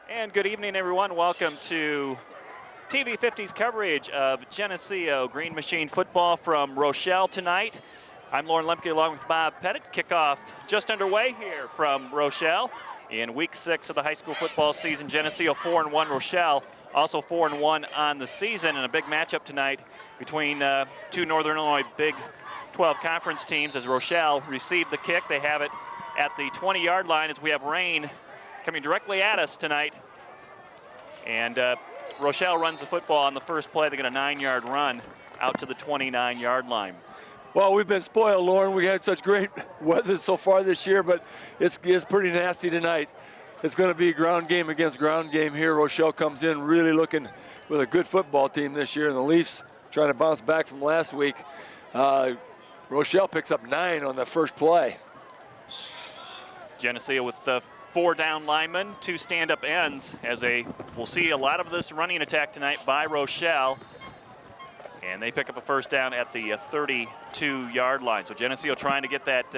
And good evening, everyone. Welcome to TV 50's coverage of Geneseo Green Machine football from Rochelle tonight. I'm Lauren Lemke along with Bob Pettit. Kickoff just underway here from Rochelle in week 6 of the high school football season. Geneseo 4-1, Rochelle also 4-1 on the season, and a big matchup tonight between two Northern Illinois Big 12 conference teams as Rochelle received the kick. They have it at the 20-yard line as we have rain coming directly at us tonight. And Rochelle runs the football on the first play. They get a 9-yard run out to the 29-yard line. Well, we've been spoiled, Lauren. We had such great weather so far this year, but it's pretty nasty tonight. It's going to be ground game against ground game here. Rochelle comes in really looking with a good football team this year, and the Leafs trying to bounce back from last week. Rochelle picks up 9 on the first play. Geneseo with the 4 down linemen, 2 stand-up ends, as we'll see a lot of this running attack tonight by Rochelle. And they pick up a first down at the 32-yard line. So Geneseo trying to get that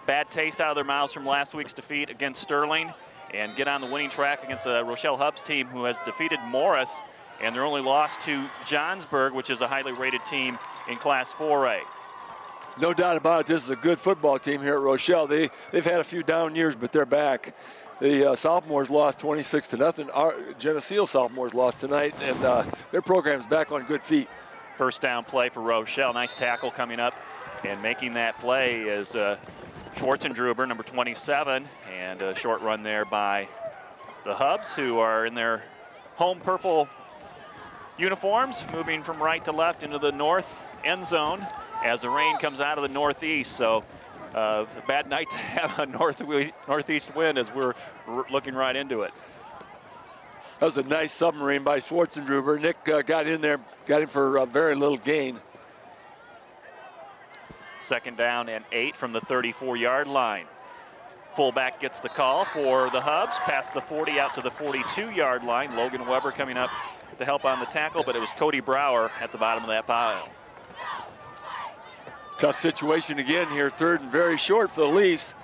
bad taste out of their mouths from last week's defeat against Sterling and get on the winning track against the Rochelle Hubs team, who has defeated Morris, and their only loss to Johnsburg, which is a highly rated team in Class 4A. No doubt about it, this is a good football team here at Rochelle. They've had a few down years, but they're back. The sophomores lost 26-0. Our Geneseo sophomores lost tonight, and their program's back on good feet. First down play for Rochelle. Nice tackle coming up, and making that play is Schwartzendruber, number 27, and a short run there by the Hubs, who are in their home purple uniforms, moving from right to left into the north end zone as the rain comes out of the northeast. So a bad night to have a northeast wind as we're looking right into it. That was a nice submarine by Schwartzendruber. Nick got in there, got him for a very little gain. Second down and 8 from the 34-yard line. Fullback gets the call for the Hubs, past the 40 out to the 42-yard line. Logan Weber coming up to help on the tackle, but it was Cody Brower at the bottom of that pile. Tough situation again here, 3rd and very short for the Leafs.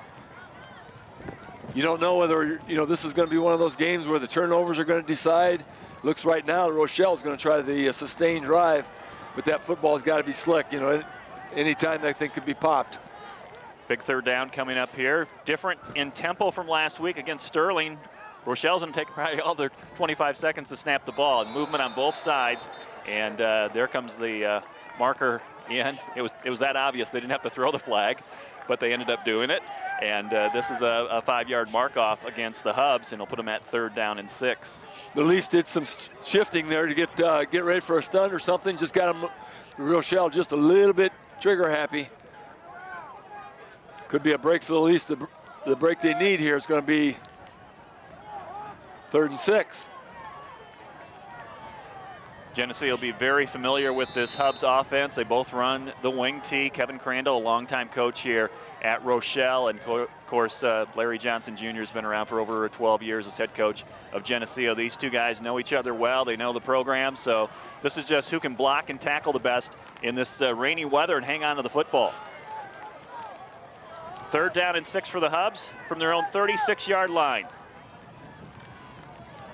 You don't know whether, this is going to be one of those games where the turnovers are going to decide. Looks right now Rochelle's going to try the sustained drive, but that football's got to be slick. Anytime that thing could be popped. Big 3rd down coming up here. Different in tempo from last week against Sterling. Rochelle's going to take probably all their 25 seconds to snap the ball. And movement on both sides, and there comes the marker in. It was that obvious. They didn't have to throw the flag, but they ended up doing it. And this is a 5-yard mark off against the Hubs, and it'll put them at 3rd down and 6. The Leafs did some shifting there to get ready for a stunt or something. Just got them, Rochelle, just a little bit trigger happy. Could be a break for the Leafs. The break they need here is going to be 3rd and 6. Geneseo will be very familiar with this Hubs offense. They both run the wing tee. Kevin Crandall, a longtime coach here at Rochelle, and of course Larry Johnson Jr. has been around for over 12 years as head coach of Geneseo. These two guys know each other well. They know the program, so this is just who can block and tackle the best in this rainy weather and hang on to the football. 3rd down and 6 for the Hubs from their own 36-yard line.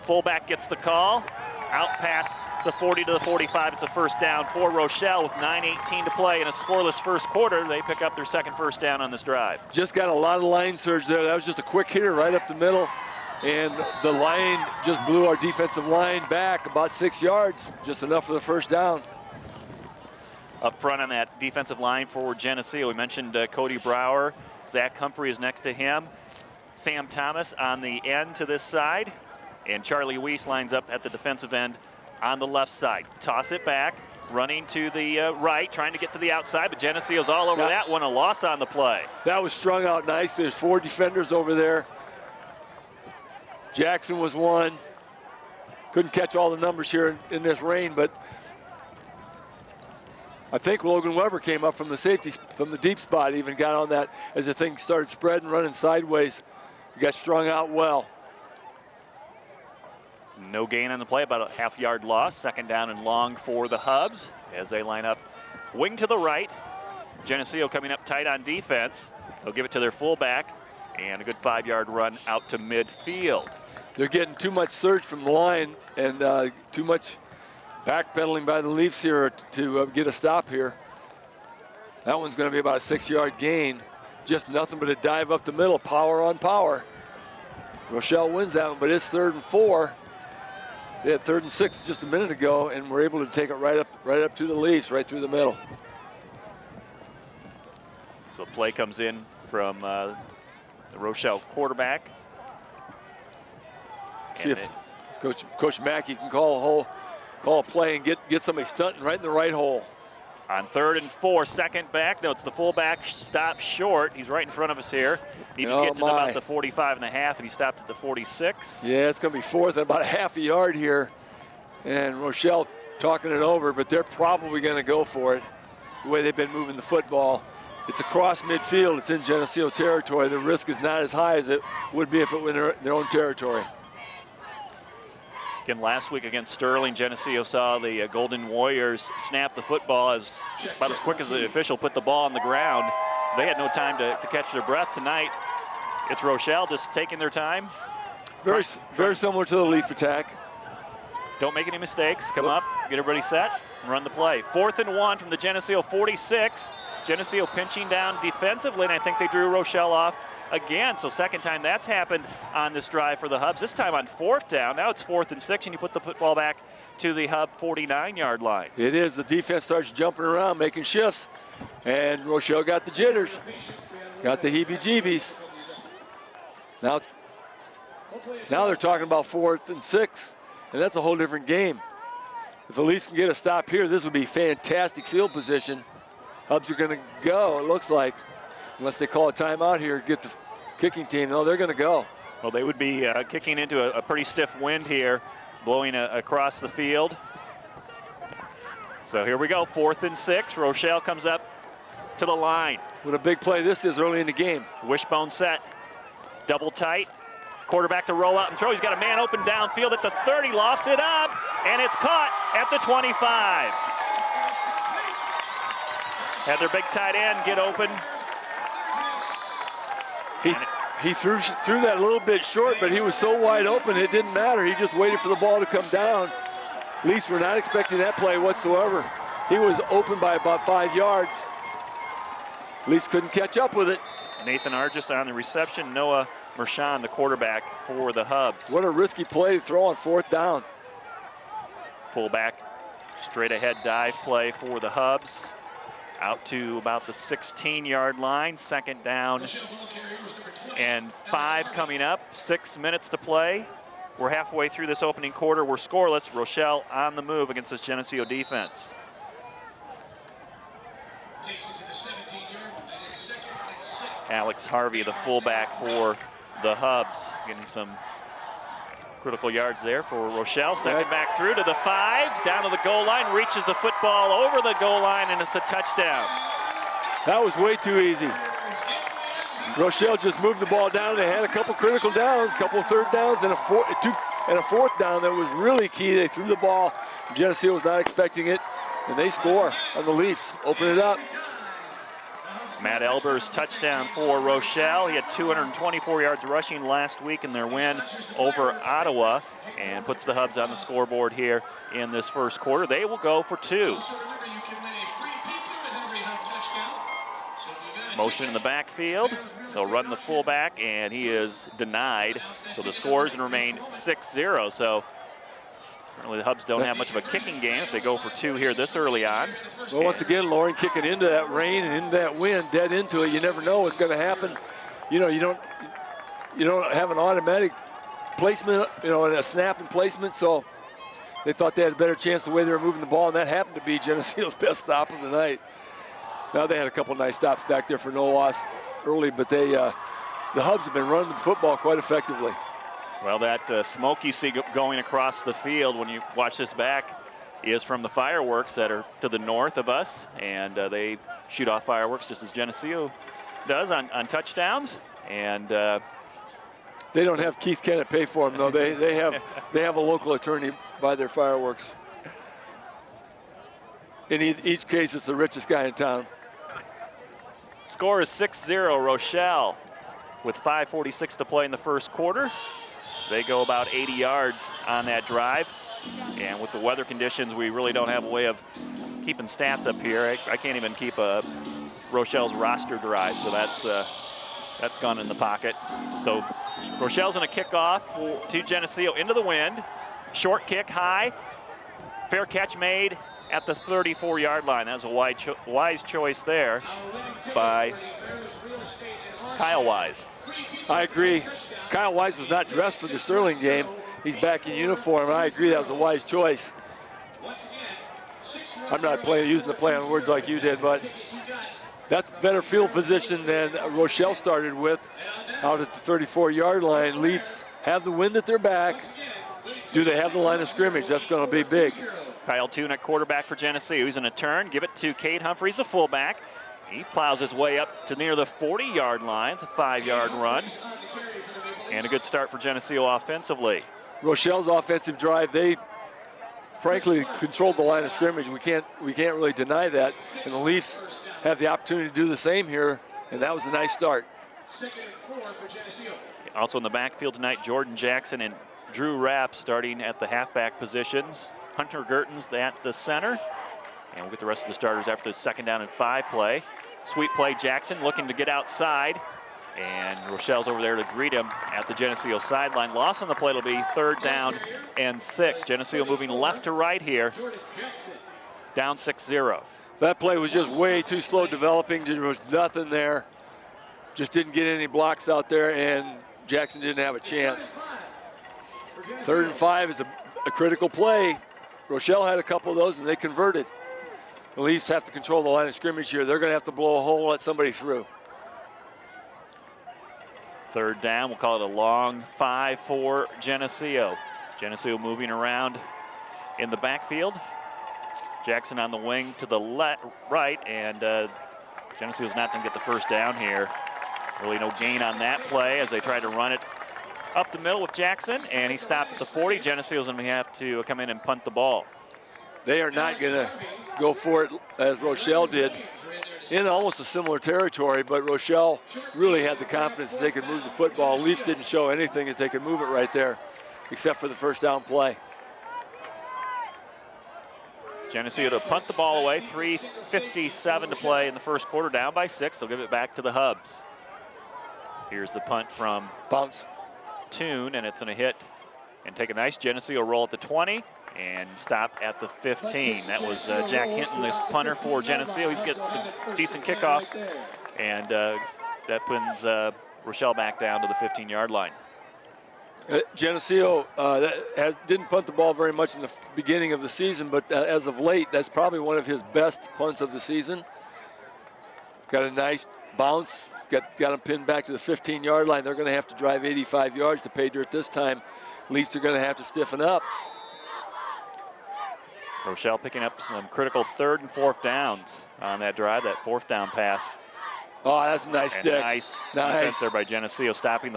Fullback gets the call. Out past the 40 to the 45, it's a first down for Rochelle with 9:18 to play in a scoreless first quarter. They pick up their 2nd first down on this drive. Just got a lot of line surge there. That was just a quick hitter right up the middle, and the line just blew our defensive line back about 6 yards, just enough for the first down. Up front on that defensive line for Geneseo, we mentioned Cody Brower. Zach Humphrey is next to him. Sam Thomas on the end to this side. And Charlie Weiss lines up at the defensive end on the left side. Toss it back, running to the right, trying to get to the outside, but Geneseo's all over that one, a loss on the play. That was strung out nice. There's 4 defenders over there. Jackson was one. Couldn't catch all the numbers here in this rain, but I think Logan Weber came up from the safety, from the deep spot, even got on that as the thing started spreading, running sideways. He got strung out well. No gain on the play, about a half-yard loss. 2nd down and long for the Hubs as they line up wing to the right. Geneseo coming up tight on defense. They'll give it to their fullback, and a good 5-yard run out to midfield. They're getting too much surge from the line and too much backpedaling by the Leafs here to get a stop here. That one's going to be about a 6-yard gain. Just nothing but a dive up the middle, power on power. Rochelle wins that one, but it's 3rd and 4. They had 3rd and 6 just a minute ago, and were able to take it right up to the Leafs, right through the middle. So play comes in from the Rochelle quarterback. See if Coach Mackey can call a play and get somebody stunting right in the right hole. On 3rd and 4, second back. No, it's the fullback stopped short. He's right in front of us here. Need to get to about the 45 and a half, and he stopped at the 46. Yeah, it's going to be 4th and about a half a yard here. And Rochelle talking it over, but they're probably going to go for it the way they've been moving the football. It's across midfield. It's in Geneseo territory. The risk is not as high as it would be if it were in their own territory. Again, last week against Sterling, Geneseo saw the Golden Warriors snap the football about as quick as the official put the ball on the ground. They had no time to catch their breath. Tonight, it's Rochelle just taking their time. Very similar to the Leaf attack. Don't make any mistakes. Come up, get everybody set, and run the play. 4th and 1 from the Geneseo 46. Geneseo pinching down defensively, and I think they drew Rochelle off again. So second time that's happened on this drive for the Hubs. This time on 4th down. Now it's 4th and 6, and you put the football back to the Hub 49-yard line. It is. The defense starts jumping around, making shifts, and Rochelle got the jitters, got the heebie-jeebies. Now they're talking about 4th and 6, and that's a whole different game. If the Leafs can get a stop here, this would be fantastic field position. Hubs are going to go, it looks like, unless they call a timeout here, get the kicking team. No, they're going to go. Well, they would be kicking into a pretty stiff wind here, blowing across the field. So here we go, 4th and 6. Rochelle comes up to the line. What a big play this is early in the game. Wishbone set, double tight. Quarterback to roll out and throw. He's got a man open downfield at the 30, lofts it up, and it's caught at the 25. Had their big tight end get open. He threw that a little bit short, but he was so wide open it didn't matter. He just waited for the ball to come down. Leafs were not expecting that play whatsoever. He was open by about 5 yards. Leafs couldn't catch up with it. Nathan Argis on the reception. Noah Mershon, the quarterback for the Hubs. What a risky play to throw on 4th down. Fullback, straight ahead dive play for the Hubs. Out to about the 16-yard line, 2nd down and 5 coming up, 6 minutes to play. We're halfway through this opening quarter. We're scoreless. Rochelle on the move against this Geneseo defense. Alex Harvey, the fullback for the Hubs, getting some critical yards there for Rochelle. Second back through to the 5, down to the goal line, reaches the football over the goal line, and it's a touchdown. That was way too easy. Rochelle just moved the ball down. They had a couple critical downs, a couple of 3rd downs, and a 4th down that was really key. They threw the ball. Geneseo was not expecting it, and they score on the Leafs. Open it up. Matt Elber's touchdown for Rochelle. He had 224 yards rushing last week in their win over Ottawa, and puts the Hubs on the scoreboard here in this first quarter. They will go for 2. Motion in the backfield. They'll run the fullback, and he is denied. So the scores remain 6-0. So apparently the Hubs don't have much of a kicking game if they go for 2 here this early on. Well, once again, Lauren, kicking into that rain and into that wind, dead into it. You never know what's going to happen. You know, you don't have an automatic placement, and a snap and placement. So they thought they had a better chance the way they were moving the ball, and that happened to be Geneseo's best stop of the night. Now they had a couple nice stops back there for no loss early, but the Hubs have been running the football quite effectively. Well, that smoke you see going across the field when you watch this back is from the fireworks that are to the north of us, and they shoot off fireworks just as Geneseo does on touchdowns. And they don't have Keith Kennett pay for them, though. They have a local attorney buy their fireworks. In each case, it's the richest guy in town. Score is 6-0 Rochelle with 5:46 to play in the first quarter. They go about 80 yards on that drive. And with the weather conditions, we really don't have a way of keeping stats up here. I can't even keep Rochelle's roster drive, so that's gone in the pocket. So Rochelle's going to kick off to Geneseo into the wind. Short kick high. Fair catch made at the 34-yard line. That was a wise choice there by Kyle Wise. I agree. Kyle Wise was not dressed for the Sterling game. He's back in uniform. I agree that was a wise choice. I'm not using the play on words like you did, but that's better field position than Rochelle started with out at the 34-yard line. Leafs have the wind at their back. Do they have the line of scrimmage? That's going to be big. Kyle Toon at quarterback for Geneseo. He's going to turn, give it to Cade Humphreys, the fullback. He plows his way up to near the 40-yard line. It's a 5-yard run. And a good start for Geneseo offensively. Rochelle's offensive drive, they frankly controlled the line of scrimmage. We can't really deny that. And the Leafs have the opportunity to do the same here, and that was a nice start. Also in the backfield tonight, Jordan Jackson and Drew Rapp starting at the halfback positions. Hunter Gertens at the center. And we'll get the rest of the starters after the 2nd down and 5 play. Sweet play, Jackson looking to get outside. And Rochelle's over there to greet him at the Geneseo sideline. Loss on the play will be 3rd down and 6. Geneseo moving left to right here. Down 6-0. That play was just way too slow developing. There was nothing there. Just didn't get any blocks out there, and Jackson didn't have a chance. 3rd and 5 is a critical play. Rochelle had a couple of those, and they converted. The Leafs have to control the line of scrimmage here. They're going to have to blow a hole and let somebody through. 3rd down, we'll call it a long 5 for Geneseo. Geneseo moving around in the backfield. Jackson on the wing to the right, and Geneseo's not going to get the 1st down here. Really no gain on that play as they try to run it up the middle with Jackson, and he stopped at the 40. Geneseo's going to have to come in and punt the ball. They are not going to go for it as Rochelle did in almost a similar territory, but Rochelle really had the confidence that they could move the football. Leafs didn't show anything that they could move it right there, except for the 1st down play. Geneseo to punt the ball away. 3:57 to play in the 1st quarter, down by 6. They'll give it back to the Hubs. Here's the punt from Toon, and it's going to hit and take a nice Geneseo roll at the 20 and stop at the 15. That was Jack Hinton, the punter for Geneseo. He's getting some decent kickoff, and that puts Rochelle back down to the 15-yard line. Geneseo didn't punt the ball very much in the beginning of the season, but as of late, that's probably one of his best punts of the season. Got a nice bounce, got him pinned back to the 15-yard line. They're going to have to drive 85 yards to pay dirt this time. Leafs are going to have to stiffen up. Rochelle picking up some critical 3rd and 4th downs on that drive, that 4th down pass. Oh, that's a nice stick. Nice defense there by Geneseo, stopping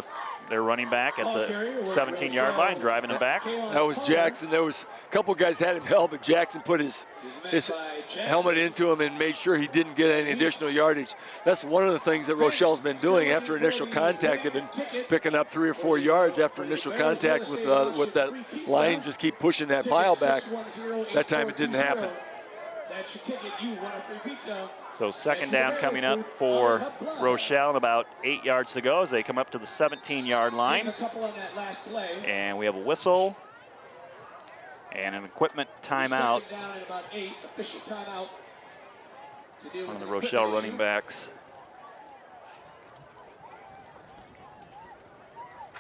their running back at the 17-yard line, driving him back. That was Jackson. There was a couple guys had him held, but Jackson put his helmet into him and made sure he didn't get any additional yardage. That's one of the things that Rochelle's been doing after initial contact. They've been picking up 3 or 4 yards after initial contact with that line. Just keep pushing that pile back. That time it didn't happen. So 2nd down coming up for Rochelle, and about 8 yards to go as they come up to the 17-yard line. And we have a whistle and an equipment timeout. One of the Rochelle running backs.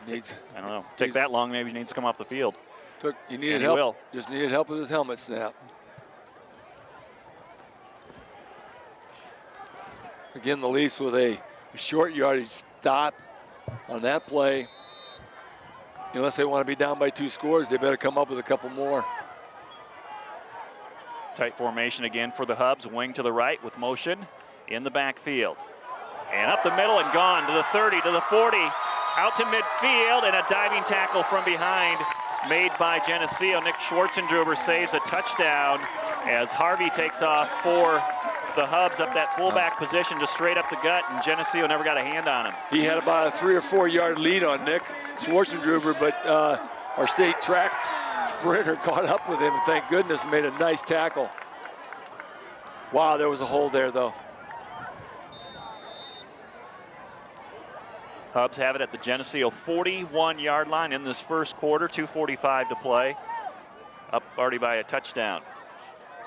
I don't know. Take that long, maybe he needs to come off the field. He needed help. Just needed help with his helmet snap. Again, the Leafs with a short yardage stop on that play. Unless they want to be down by 2 scores, they better come up with a couple more. Tight formation again for the Hubs. Wing to the right with motion in the backfield. And up the middle and gone to the 30, to the 40, out to midfield, and a diving tackle from behind made by Geneseo. Nick Schwarzendruber saves a touchdown as Harvey takes off for the Hubs up that fullback position, just straight up the gut, and Geneseo never got a hand on him. He had about a 3 or 4 yard lead on Nick Schwarzendruber, but our state track sprinter caught up with him, and thank goodness made a nice tackle. Wow, there was a hole there, though. Hubs have it at the Geneseo 41-yard line in this first quarter, 2:45 to play. Up already by a touchdown.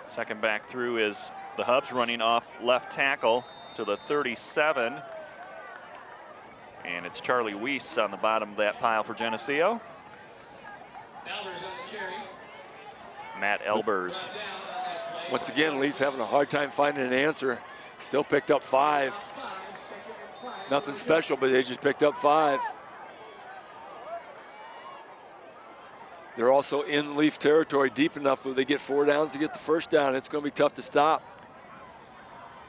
Second back through is the Hubs, running off left tackle to the 37. And it's Charlie Weiss on the bottom of that pile for Geneseo. Matt Elbers. Once again, Lee's having a hard time finding an answer. Still picked up 5. Nothing special, but they just picked up 5. They're also in Leaf territory deep enough where they get 4 downs to get the first down. It's going to be tough to stop.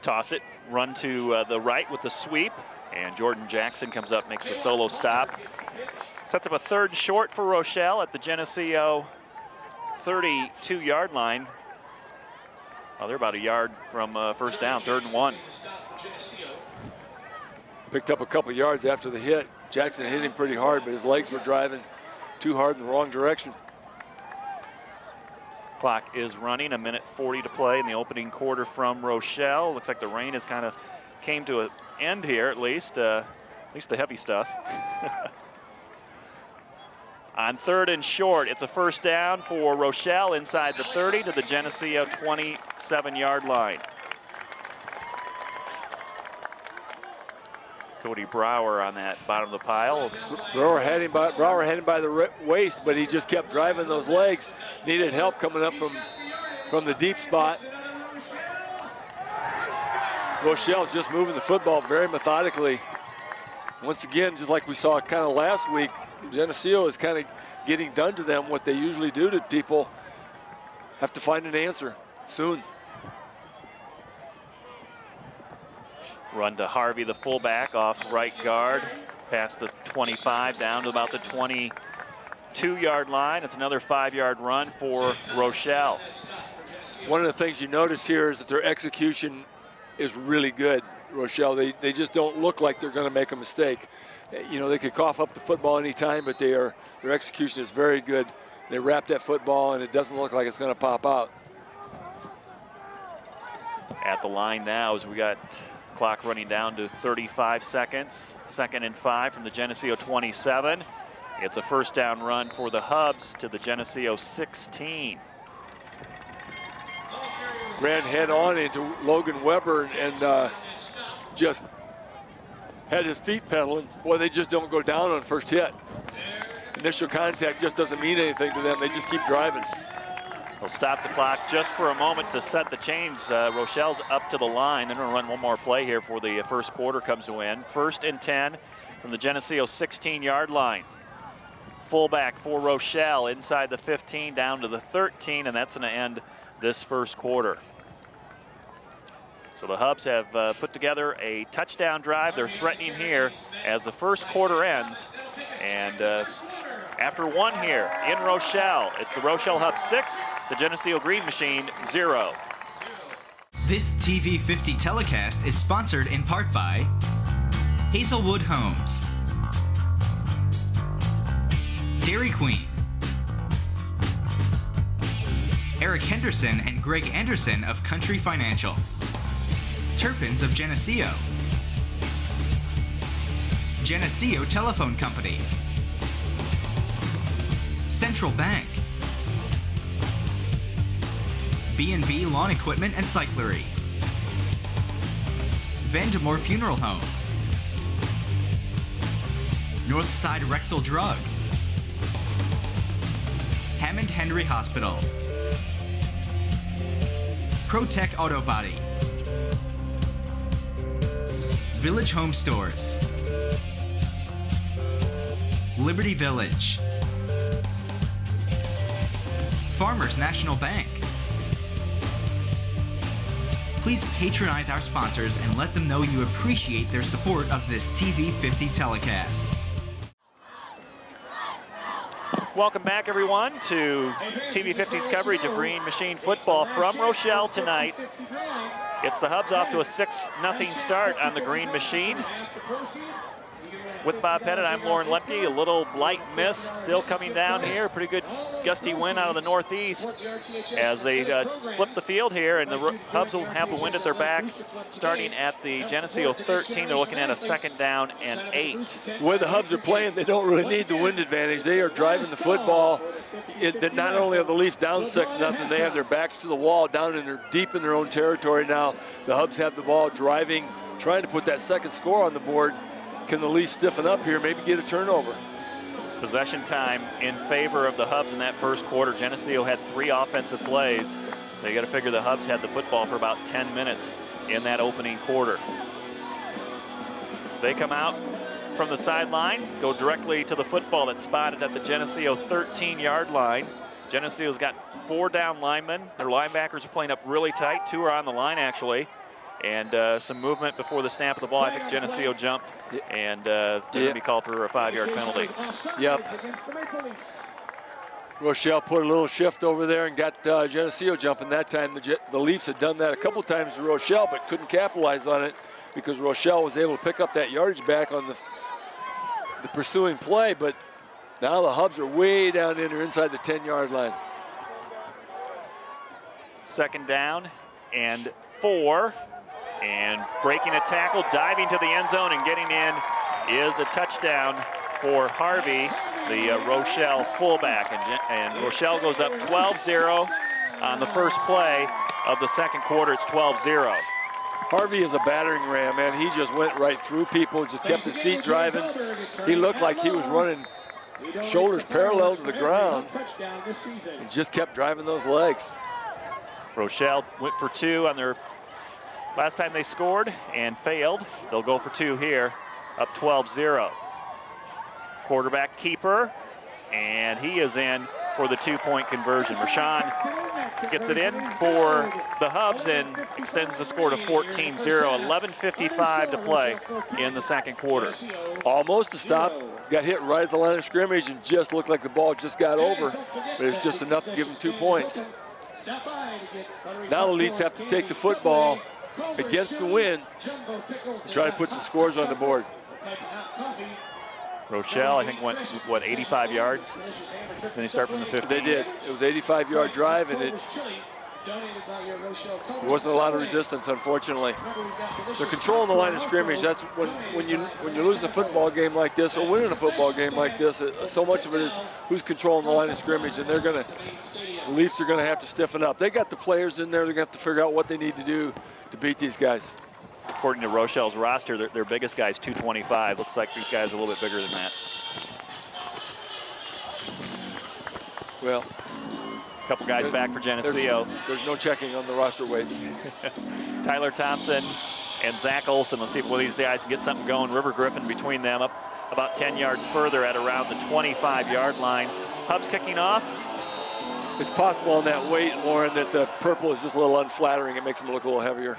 Toss it, run to the right with the sweep, and Jordan Jackson comes up, makes a solo stop. Sets up a 3rd and short for Rochelle at the Geneseo 32-yard line. Well, they're about a yard from first down, 3rd and 1. Picked up a couple yards after the hit. Jackson hit him pretty hard, but his legs were driving too hard in the wrong direction. Clock is running, 1:40 to play in the opening quarter from Rochelle. Looks like the rain has kind of came to an end here, at least the heavy stuff. On 3rd and short, it's a first down for Rochelle inside the 30 to the Geneseo 27-yard line. Cody Brower on that bottom of the pile. Brower had him by the waist, but he just kept driving those legs. Needed help coming up from the deep spot. Rochelle's just moving the football very methodically. Once again, just like we saw kind of last week, Geneseo is kind of getting done to them what they usually do to people. Have to find an answer soon. Run to Harvey, the fullback, off right guard, past the 25, down to about the 22-yard line. It's another 5-yard run for Rochelle. One of the things you notice here is that their execution is really good, Rochelle. They just don't look like they're going to make a mistake. You know, they could cough up the football anytime, but their execution is very good. They wrap that football, and it doesn't look like it's going to pop out. At the line now, as we got clock running down to 35 seconds. 2nd and 5 from the Geneseo 27. It's a first down run for the Hubs to the Geneseo 16. Ran head on into Logan Weber and just had his feet pedaling. Boy, they just don't go down on first hit. Initial contact just doesn't mean anything to them. They just keep driving. We'll stop the clock just for a moment to set the chains. Rochelle's up to the line. They're going to run one more play here before the first quarter comes to end. 1st and 10 from the Geneseo 16-yard line. Fullback for Rochelle inside the 15 down to the 13, and that's going to end this first quarter. So the Hubs have put together a touchdown drive. They're threatening here as the first quarter ends. And after 1 here in Rochelle, it's the Rochelle Hubs 6, the Geneseo Green Machine 0. This TV 50 telecast is sponsored in part by Hazelwood Homes, Dairy Queen, Eric Henderson and Greg Anderson of Country Financial, Turpins of Geneseo, Geneseo Telephone Company, Central Bank, B&B Lawn Equipment and Cyclery, Vandemore Funeral Home, Northside Rexall Drug, Hammond Henry Hospital, ProTech Auto Body, Village Home Stores, Liberty Village, Farmers National Bank. Please patronize our sponsors and let them know you appreciate their support of this TV 50 telecast. Welcome back, everyone, to TV 50's coverage of Green Machine football from Rochelle tonight. It's the Hubs off to a 6-0 start on the Green Machine. With Bob Pettit, I'm Lauren Lemke. A little light mist still coming down here. Pretty good gusty wind out of the northeast as they flip the field here, and the Hubs will have the wind at their back starting at the Geneseo 13. They're looking at a 2nd down and 8. The way the Hubs are playing, they don't really need the wind advantage. They are driving the football. Not only are the Leafs down 6-0, they have their backs to the wall, deep in their own territory now. The Hubs have the ball driving, trying to put that 2nd score on the board. Can the Leafs stiffen up here, maybe get a turnover? Possession time in favor of the Hubs in that first quarter. Geneseo had 3 offensive plays. They got to figure the Hubs had the football for about 10 minutes in that opening quarter. They come out from the sideline, go directly to the football that's spotted at the Geneseo 13-yard line. Geneseo's got 4 down linemen. Their linebackers are playing up really tight. 2 are on the line, actually. And some movement before the snap of the ball. I think Geneseo jumped, and they're going to be called for a 5-yard penalty. Yep. Rochelle put a little shift over there and got Geneseo jumping that time. The Leafs had done that a couple times to Rochelle, but couldn't capitalize on it because Rochelle was able to pick up that yardage back on the pursuing play. But now the Hubs are way down in there inside the 10-yard line. 2nd down and 4. And breaking a tackle, diving to the end zone and getting in is a touchdown for Harvey, the Rochelle fullback. And Rochelle goes up 12-0 on the first play of the 2nd quarter. It's 12-0. Harvey is a battering ram, man. He just went right through people, just kept his feet driving. He looked like he was running shoulders parallel to the ground and just kept driving those legs. Rochelle went for 2 on their last time they scored and failed. They'll go for 2 here, up 12-0. Quarterback keeper, and he is in for the 2-point conversion. Rashawn gets it in for the Hubs and extends the score to 14-0. 11:55 to play in the 2nd quarter. Almost a stop, got hit right at the line of scrimmage and just looked like the ball just got over, but it's just enough to give them 2 points. Now the Leafs have to take the football against the wind and try to put some scores on the board. Rochelle, I think, went, what, 85 yards? Then they start from the 15. They did. It was an 85-yard drive, and there wasn't a lot of resistance, unfortunately. They're controlling the line of scrimmage. That's when you're losing a football game like this or winning a football game like this, so much of it is who's controlling the line of scrimmage, and the Leafs are going to have to stiffen up. They got the players in there. They're going to have to figure out what they need to do to beat these guys. According to Rochelle's roster, their biggest guy is 225. Looks like these guys are a little bit bigger than that. Well, a couple guys back for Geneseo. There's no checking on the roster weights. Tyler Thompson and Zach Olson. Let's see if one of these guys can get something going. River Griffin between them, up about 10 yards further at around the 25-yard line. Hubs kicking off. It's possible on that weight, Lauren, that the purple is just a little unflattering. It makes them look a little heavier.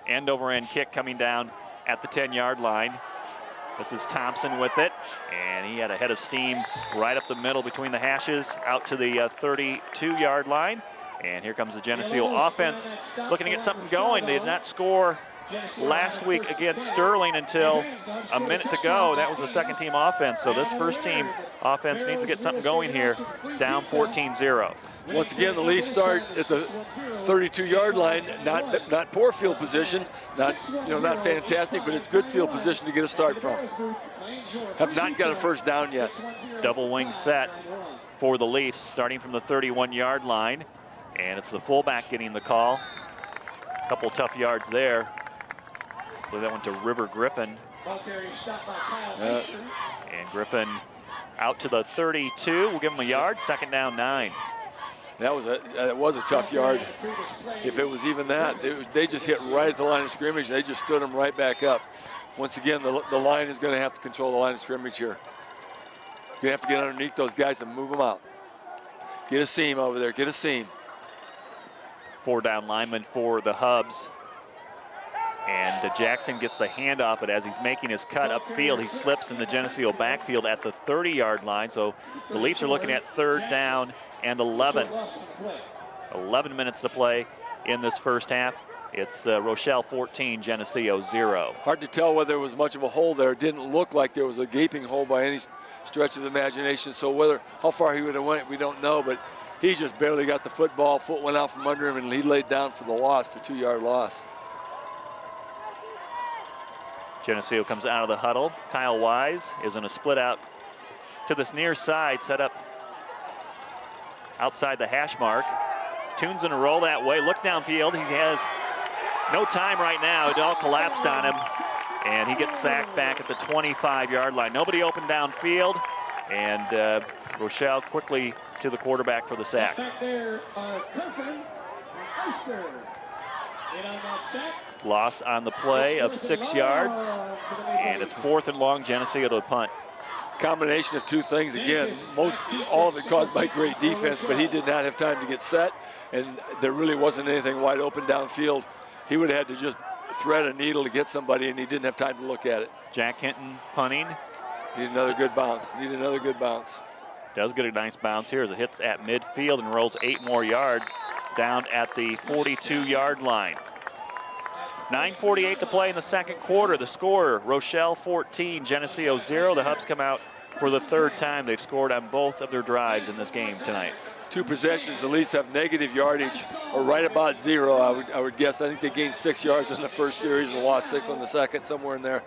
End-over-end kick coming down at the 10-yard line. This is Thompson with it, and he had a head of steam right up the middle between the hashes out to the 32-yard line. And here comes the Geneseo offense looking to get something going. They did not score last week against Sterling until a minute to go. That was the 2nd-team offense. So this 1st-team offense needs to get something going here, down 14-0. Once again, the Leafs start at the 32-yard line. Not poor field position, not fantastic, but it's good field position to get a start from. Have not got a 1st down yet. Double wing set for the Leafs, starting from the 31-yard line, and it's the fullback getting the call. A couple tough yards there. I believe that went to River Griffin. And Griffin out to the 32. We'll give him a yard. 2nd down, 9. That was a tough yard. If it was even that, they just hit right at the line of scrimmage. They just stood them right back up. Once again, the line is going to have to control the line of scrimmage here. You're going to have to get underneath those guys and move them out. Get a seam over there. Get a seam. 4 down lineman for the Hubs. And Jackson gets the handoff, but as he's making his cut upfield, he slips in the Geneseo backfield at the 30-yard line. So the Leafs are looking at 3rd down and 11. 11 minutes to play in this first half. It's Rochelle 14, Geneseo 0. Hard to tell whether there was much of a hole there. It didn't look like there was a gaping hole by any stretch of the imagination. So how far he would have went, we don't know. But he just barely got the football. Foot went out from under him, and he laid down for the loss, for 2-yard loss. Geneseo comes out of the huddle. Kyle Wise is in a split out to this near side, set up outside the hash mark. Tunes in a roll that way. Look downfield. He has no time right now. It all collapsed on him, and he gets sacked back at the 25-yard line. Nobody open downfield, and Rochelle quickly to the quarterback for the sack. Loss on the play of 6 yards, and it's 4th and long. Geneseo to the punt. Combination of two things again. All of it caused by great defense, but he did not have time to get set, and there really wasn't anything wide open downfield. He would have had to just thread a needle to get somebody, and he didn't have time to look at it. Jack Hinton punting. Need another good bounce. Need another good bounce. Does get a nice bounce here as it hits at midfield and rolls 8 more yards down at the 42-yard line. 9:48 to play in the second quarter. The score, Rochelle 14, Geneseo 0. The Hubs come out for the 3rd time. They've scored on both of their drives in this game tonight. 2 possessions at least have negative yardage, or right about 0, I would guess. I think they gained 6 yards in the first series and lost 6 on the second, somewhere in there.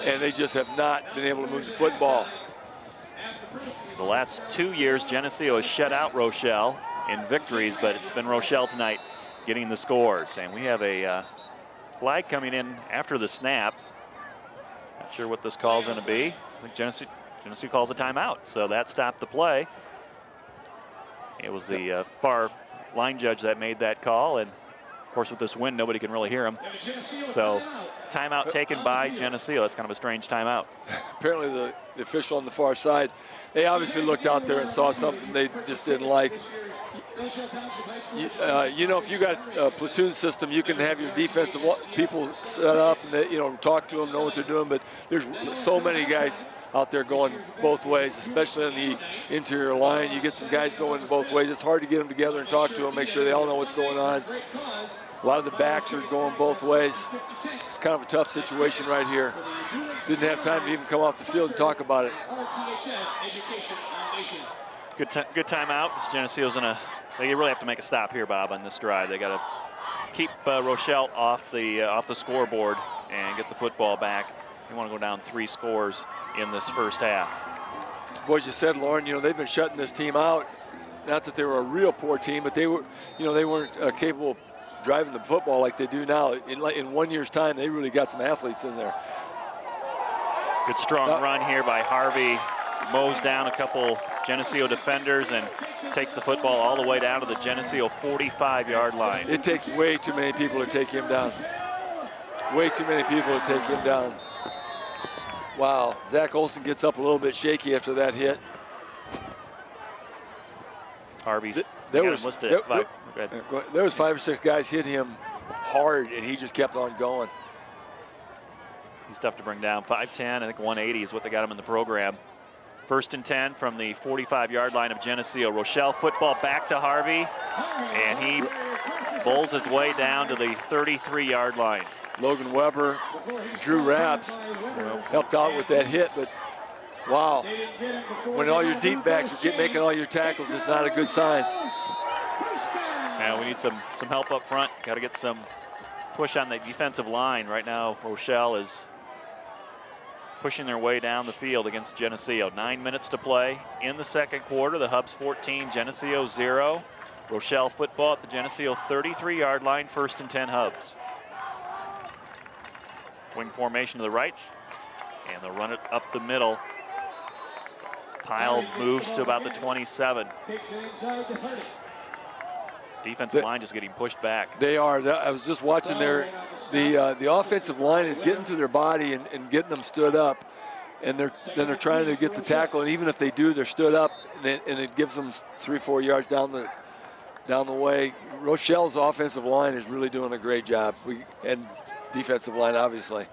And they just have not been able to move the football. The last 2 years, Geneseo has shut out Rochelle in victories, but it's been Rochelle tonight getting the scores. And we have a flag coming in after the snap. Not sure what this call is going to be. I think Geneseo calls a timeout, so that stopped the play. It was the far line judge that made that call, and of course with this wind nobody can really hear him. So timeout taken by Geneseo. That's kind of a strange timeout. Apparently The official on the far side, they obviously looked out there and saw something they just didn't like. You know, if you got a platoon system, you can have your defensive people set up and they, talk to them, know what they're doing. But there's so many guys out there going both ways, especially on the interior line. You get some guys going both ways. It's hard to get them together and talk to them, make sure they all know what's going on. A lot of the backs are going both ways. It's kind of a tough situation right here. Didn't have time to even come off the field and talk about it. Good timeout. Geneseo's they really have to make a stop here, Bob, on this drive. They got to keep Rochelle off the scoreboard and get the football back. They want to go down 3 scores in this first half. Boy, as you said, Lauren, they've been shutting this team out. Not that they were a real poor team, but they were, they weren't capable of driving the football like they do now. In 1 year's time, they really got some athletes in there. Good strong run here by Harvey. Mows down a couple Geneseo defenders and takes the football all the way down to the Geneseo 45-yard line. It takes way too many people to take him down. Way too many people to take him down. Wow, Zach Olson gets up a little bit shaky after that hit. Harvey's there was 5. There was 5 or 6 guys hit him hard, and he just kept on going. He's tough to bring down. 5'10", I think 180 is what they got him in the program. 1st and 10 from the 45-yard line of Geneseo. Rochelle football back to Harvey, and he bowls his way down to the 33-yard line. Logan Weber, Drew Raps helped out with that hit, but wow, when all your deep backs are making all your tackles, it's not a good sign. Now we need some help up front. Got to get some push on the defensive line. Right now, Rochelle is pushing their way down the field against Geneseo. 9 minutes to play in the second quarter. The Hubs 14, Geneseo 0. Rochelle football at the Geneseo 33-yard line, 1st and 10 Hubs. Wing formation to the right, and they'll run it up the middle. Pile moves to about the 27. Defensive line just getting pushed back. They are. I was just watching the offensive line is getting to their body and getting them stood up, and they're trying to get the tackle. And even if they do, they're stood up, and it gives them 3-4 yards down the way. Rochelle's offensive line is really doing a great job. And defensive line, obviously.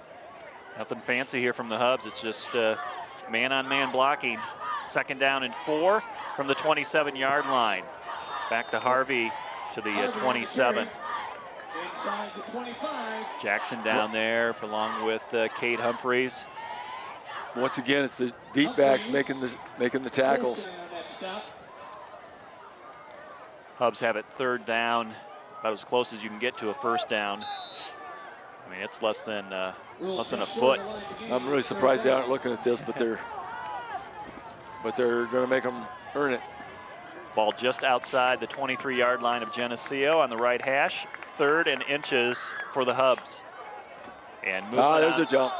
Nothing fancy here from the Hubs. It's just man-on-man blocking. 2nd down and 4 from the 27-yard line. Back to Harvey to the 27. Inside the 25. Jackson down there along with Cade Humphreys. Once again, it's the deep backs making the tackles. Hubs have it 3rd down, about as close as you can get to a 1st down. I mean, it's less than a foot. I'm really surprised they aren't looking at this, but they're going to make them earn it. Ball just outside the 23-yard line of Geneseo on the right hash. 3rd and inches for the Hubs. And there's a jump.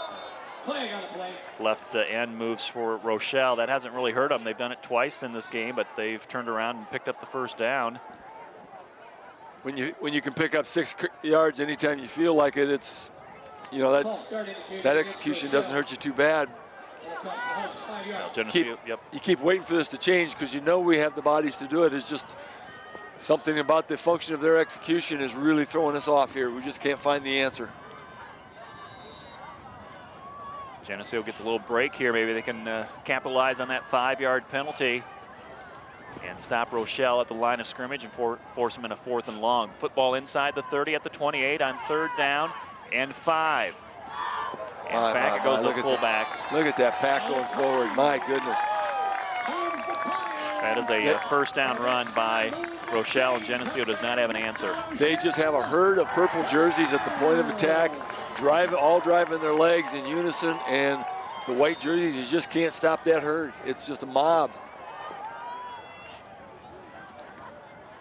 Left end moves for Rochelle. That hasn't really hurt them. They've done it twice in this game, but they've turned around and picked up the 1st down. When you can pick up 6 yards anytime you feel like it, it's, you know, that execution doesn't hurt you too bad. Well, Geneseo, You keep waiting for this to change because you know we have the bodies to do it. It's just something about the function of their execution is really throwing us off here. We just can't find the answer. Geneseo gets a little break here. Maybe they can capitalize on that 5-yard penalty and stop Rochelle at the line of scrimmage and force them in a 4th and long. Football inside the 30 at the 28 on 3rd down and 5. And back it goes the fullback. Look at that pack going forward. My goodness. That is a 1st down run by Rochelle, and Geneseo does not have an answer. They just have a herd of purple jerseys at the point of attack, all driving their legs in unison, and the white jerseys, you just can't stop that herd. It's just a mob.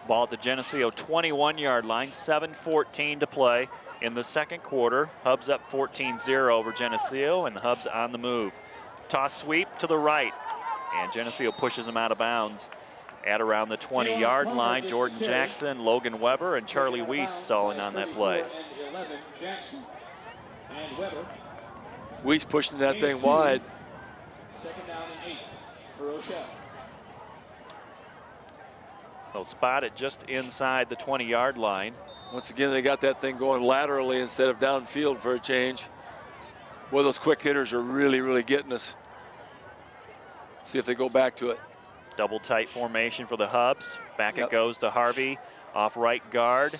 Ball at the Geneseo 21-yard line, 7:14 to play in the 2nd quarter. Hubs up 14-0 over Geneseo, and the Hubs on the move. Toss sweep to the right, and Geneseo pushes them out of bounds at around the 20-yard line. Jordan Jackson, Logan Weber, and Charlie Weiss all in on that play. Weiss pushing that thing wide. 2nd down and 8 for Rochelle. They'll spot it just inside the 20-yard line. Once again, they got that thing going laterally instead of downfield for a change. Boy, those quick hitters are really, really getting us. See if they go back to it. Double tight formation for the Hubs. Back it goes to Harvey off right guard.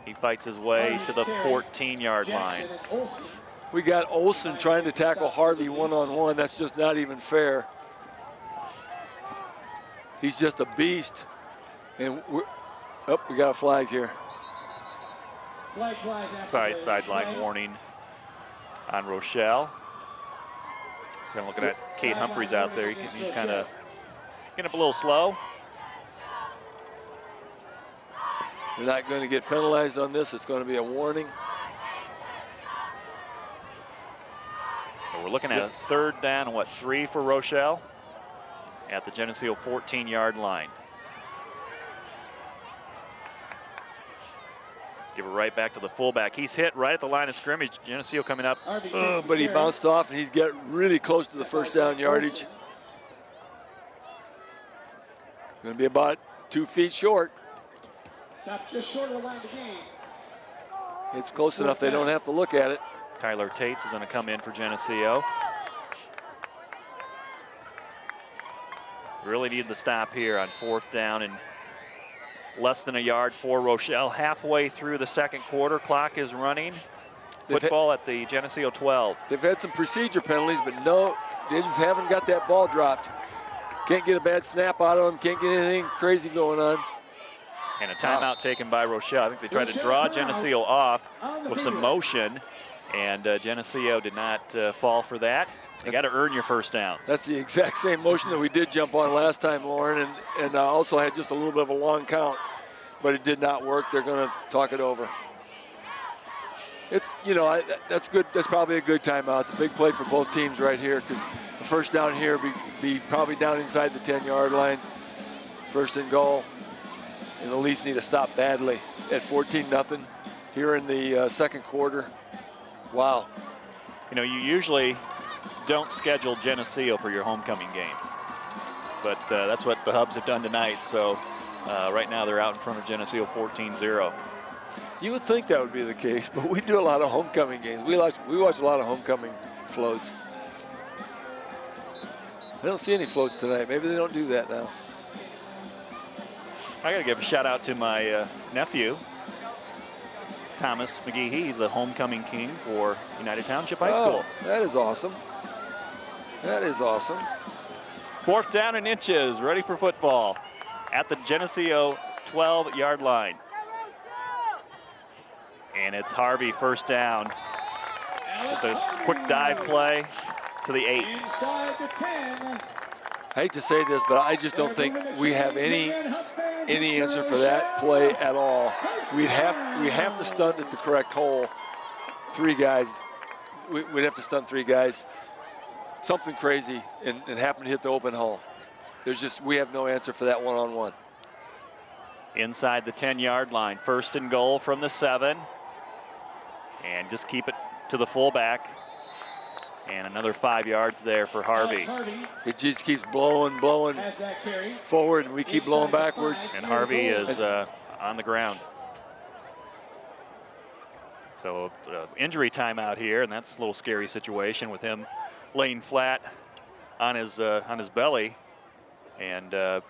He fights his way to the 14-yard line. We got Olsen trying to tackle Harvey one-on-one. That's just not even fair. He's just a beast. And we got a flag here. Sideline warning on Rochelle. Kind of looking at Cade Humphreys out there. He's kind of getting up a little slow. They're not going to get penalized on this. It's going to be a warning. So we're looking at a 3rd down and 3 for Rochelle at the Geneseo 14-yard line. Give it right back to the fullback. He's hit right at the line of scrimmage. Geneseo coming up. But he bounced off, and he's getting really close to the 1st down yardage. Going to be about 2 feet short. Stop just short of the line of the game. It's close enough they don't have to look at it. Tyler Tates is going to come in for Geneseo. Really need the stop here on 4th down and less than a yard for Rochelle. Halfway through the 2nd quarter, clock is running. Football at the Geneseo 12. They've had some procedure penalties, but no, they just haven't got that ball dropped. Can't get a bad snap out of them, can't get anything crazy going on. And a timeout taken by Rochelle. I think they tried to draw Geneseo off with some motion, and Geneseo did not fall for that. You got to earn your 1st downs. That's the exact same motion that we did jump on last time, Lauren, and also had just a little bit of a long count, but it did not work. They're going to talk it over. That's good. That's probably a good timeout. It's a big play for both teams right here because the 1st down here be probably down inside the 10-yard line. 1st and goal, and the Leafs need to stop badly at 14-0 here in the 2nd quarter. Wow. You usually don't schedule Geneseo for your homecoming game, but that's what the Hubs have done tonight. So right now they're out in front of Geneseo 14-0. You would think that would be the case, but we do a lot of homecoming games. We watch a lot of homecoming floats. I don't see any floats tonight. Maybe they don't do that now. I got to give a shout out to my nephew, Thomas McGee. He's the homecoming king for United Township High School. That is awesome. That is awesome. 4th down and inches, ready for football at the Geneseo 12-yard line. And it's Harvey, first down. Just a quick dive play to the 8. Inside the 10. I hate to say this, but I just don't think we have any answer for that play at all. We have to stunt at the correct hole. 3 guys. We'd have to stunt 3 guys. Something crazy and happen to hit the open hole. We have no answer for that one-on-one. Inside the 10-yard line, 1st and goal from the 7. And just keep it to the fullback. And another 5 yards there for Harvey. It just keeps blowing forward, and we keep blowing backwards. And Harvey is on the ground. So injury timeout here, and that's a little scary situation with him laying flat on his belly, and the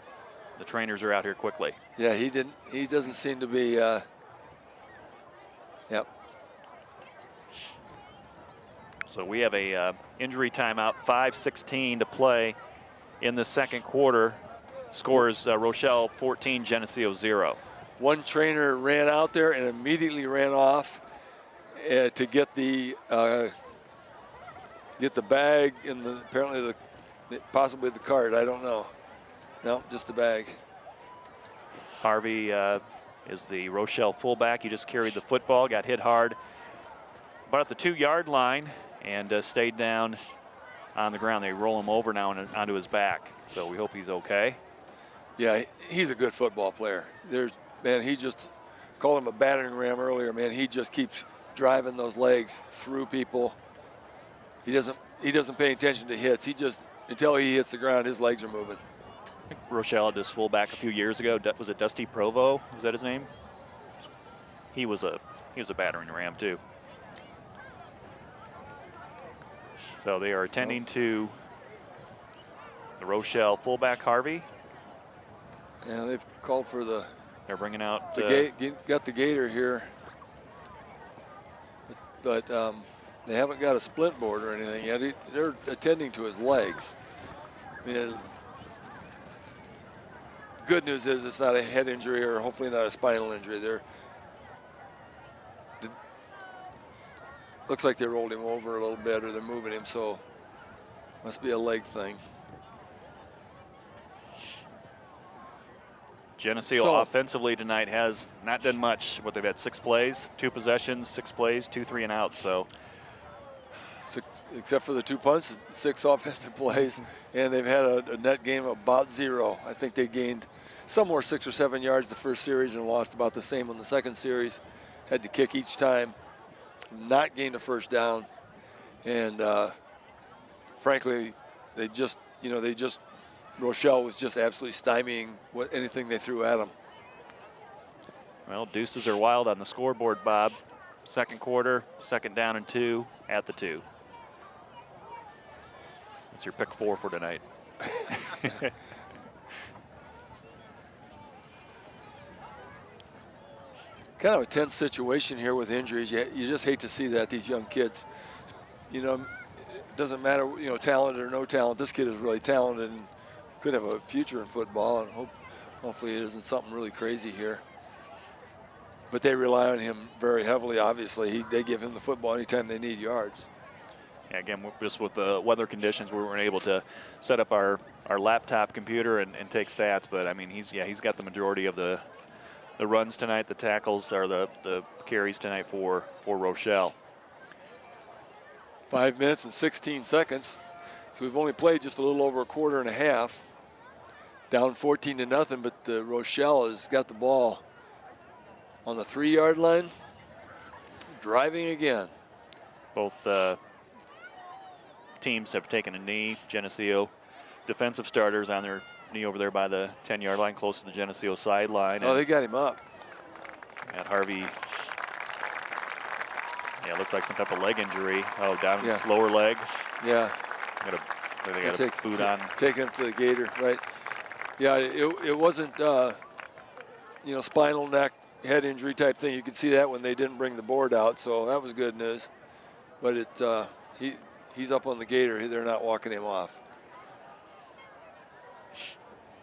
trainers are out here quickly. Yeah, he doesn't seem to be. Yep. So we have a injury timeout, 5:16 to play in the second quarter. Scores Rochelle 14, Geneseo 0. One trainer ran out there and immediately ran off to get the bag and apparently possibly the cart. I don't know. No, just the bag. Harvey is the Rochelle fullback. He just carried the football, got hit hard about at the 2-yard line, and stayed down on the ground. They roll him over now and onto his back. So we hope he's okay. Yeah, he's a good football player. Man, he just called him a battering ram earlier. Man, he just keeps driving those legs through people. He doesn't pay attention to hits. Until he hits the ground, his legs are moving. I think Rochelle had this fullback a few years ago. Was it Dusty Provo? Was that his name? He was a battering ram too. So they are attending to the Rochelle fullback, Harvey. Yeah, they've called for They're bringing out got the gator here, but they haven't got a splint board or anything yet. They're attending to his legs. I mean, good news is it's not a head injury or hopefully not a spinal injury. Looks like they rolled him over a little bit or they're moving him, so must be a leg thing. Geneseo offensively tonight has not done much. They've had 6 plays, 2 possessions, 6 plays, 2 3 and out. So, except for the 2 punts, 6 offensive plays, and they've had a net gain of about 0. I think they gained somewhere 6 or 7 yards the first series and lost about the same on the second series. Had to kick each time. Not gained a first down, and frankly, Rochelle was just absolutely stymieing anything they threw at them. Well, deuces are wild on the scoreboard, Bob. Second quarter, 2nd down and 2 at the 2. That's your pick 4 for tonight. Kind of a tense situation here with injuries. You just hate to see that, these young kids. It doesn't matter, talented or no talent. This kid is really talented and could have a future in football, and hopefully it isn't something really crazy here. But they rely on him very heavily, obviously. They give him the football anytime they need yards. Yeah, again, just with the weather conditions, we weren't able to set up our laptop computer and take stats, but I mean, he's got the majority of the runs tonight, the tackles, or the carries tonight for Rochelle. 5 minutes and 16 seconds. So we've only played just a little over a quarter and a half. Down 14-0, but Rochelle has got the ball on the 3-yard line. Driving again. Both teams have taken a knee. Geneseo defensive starters on their knee over there by the 10-yard line, close to the Geneseo sideline. Oh, they got him up. At Harvey, yeah, it looks like some type of leg injury. Oh, down his lower leg. Yeah. They got a boot on. Taking him to the gator, right. Yeah, it wasn't spinal neck, head injury type thing. You could see that when they didn't bring the board out, so that was good news. But he's up on the gator. They're not walking him off.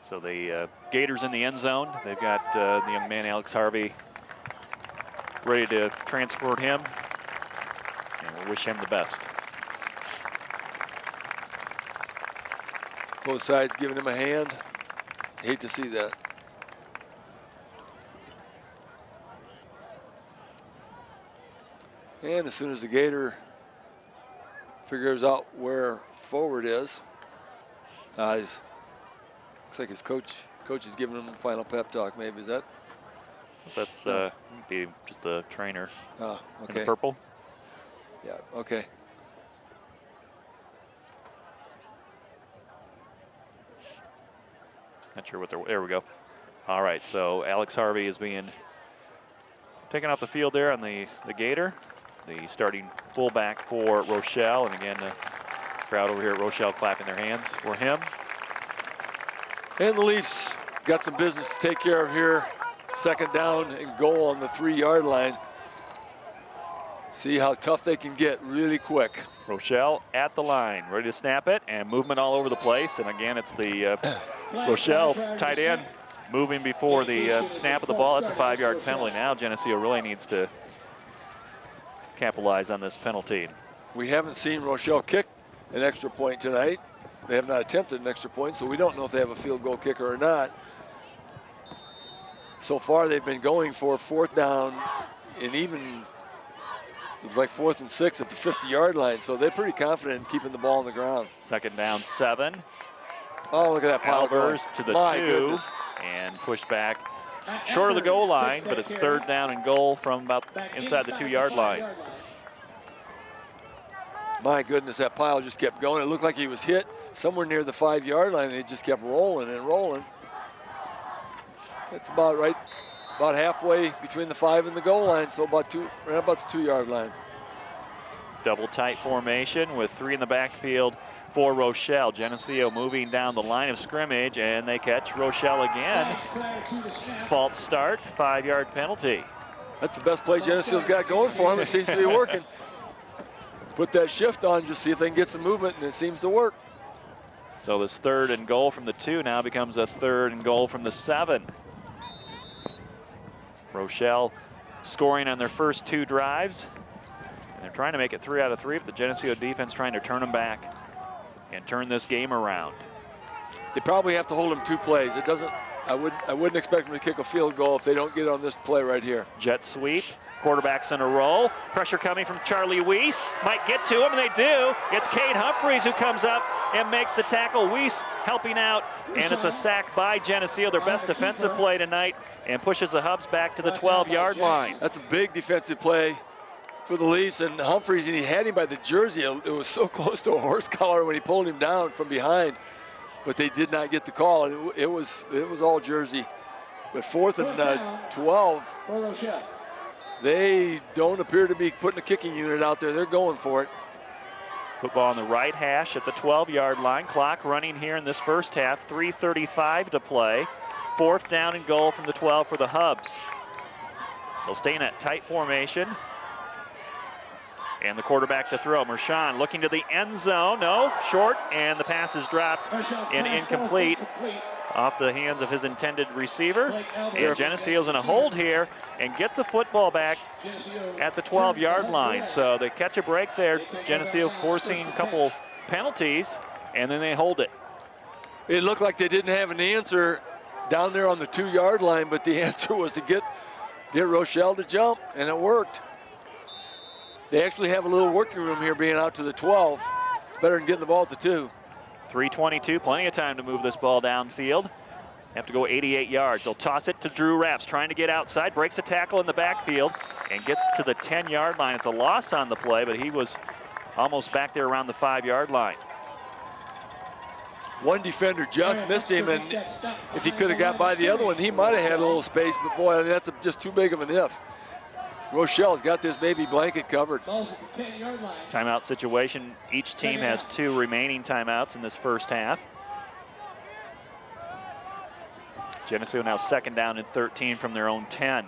So the Gators in the end zone. They've got the young man Alex Harvey ready to transport him, and we'll wish him the best. Both sides giving him a hand. Hate to see that. And as soon as the Gator figures out where forward is, looks like his coach is giving him a final pep talk. Maybe is that? That's be just the trainer. Oh, okay. In the purple. Yeah. Okay. Not sure what there we go. All right, so Alex Harvey is being taken off the field there on the Gator, the starting fullback for Rochelle. And again, the crowd over here at Rochelle clapping their hands for him. And the Leafs got some business to take care of here. Second down and goal on the 3-yard line. See how tough they can get really quick. Rochelle at the line, ready to snap it, and movement all over the place. And again, it's the Rochelle tight end moving before the snap of the ball. That's a 5-yard penalty. Now Geneseo really needs to capitalize on this penalty. We haven't seen Rochelle kick an extra point tonight. They have not attempted an extra point, so we don't know if they have a field goal kicker or not. So far, they've been going for 4th down and even it's like 4th and 6 at the 50-yard line, so they're pretty confident in keeping the ball on the ground. 2nd down 7. Oh, look at that pile. Albers to the My 2 goodness. and pushed back short of the goal line, but it's 3rd down and goal from about inside the 2-yard line. My goodness, that pile just kept going. It looked like he was hit somewhere near the 5-yard line, and it just kept rolling and rolling. It's about right, about halfway between the 5 and the goal line, so about the 2-yard line. Double tight formation with 3 in the backfield for Rochelle. Geneseo moving down the line of scrimmage, and they catch Rochelle again. False start, 5-yard penalty. That's the best play Geneseo's got going for him. It seems to be working. Put that shift on, just see if they can get some movement, and it seems to work. So this 3rd and goal from the 2 now becomes a 3rd and goal from the 7. Rochelle scoring on their first 2 drives. And they're trying to make it 3 out of 3, but the Geneseo defense trying to turn them back and turn this game around. They probably have to hold them 2 plays. It doesn't. I wouldn't expect them to kick a field goal if they don't get on this play right here. Jet sweep, quarterback's in a roll. Pressure coming from Charlie Weiss. Might get to him, and they do. It's Cade Humphreys who comes up and makes the tackle. Weiss helping out, and it's a sack by Geneseo, their best defensive play tonight, and pushes the Hubs back to the 12-yard line. That's a big defensive play for the Leafs, and Humphreys, and he had him by the jersey. It was so close to a horse collar when he pulled him down from behind, but they did not get the call, and it was all jersey. But 4th and 12, they don't appear to be putting a kicking unit out there. They're going for it. Football on the right hash at the 12-yard line. Clock running here in this first half. 3:35 to play. 4th down and goal from the 12 for the Hubs. They'll stay in that tight formation. And the quarterback to throw. Mershon looking to the end zone. No, short, and the pass is dropped and incomplete off the hands of his intended receiver. And Geneseo's in a hold here and get the football back at the 12-yard line. So they catch a break there. Geneseo forcing a couple penalties, and then they hold it. It looked like they didn't have an answer down there on the 2-yard line, but the answer was to get Rochelle to jump, and it worked. They actually have a little working room here being out to the 12. It's better than getting the ball at the 2. 3:22, plenty of time to move this ball downfield. Have to go 88 yards. They'll toss it to Drew Raps, trying to get outside, breaks a tackle in the backfield, and gets to the 10-yard line. It's a loss on the play, but he was almost back there around the 5-yard line. One defender just missed him, and if he could have got by the other one, he might have had a little space, but boy, that's just too big of an if. Rochelle's got this baby blanket covered. Timeout situation. Each team has 2 remaining timeouts in this first half. Geneseo now 2nd down and 13 from their own 10.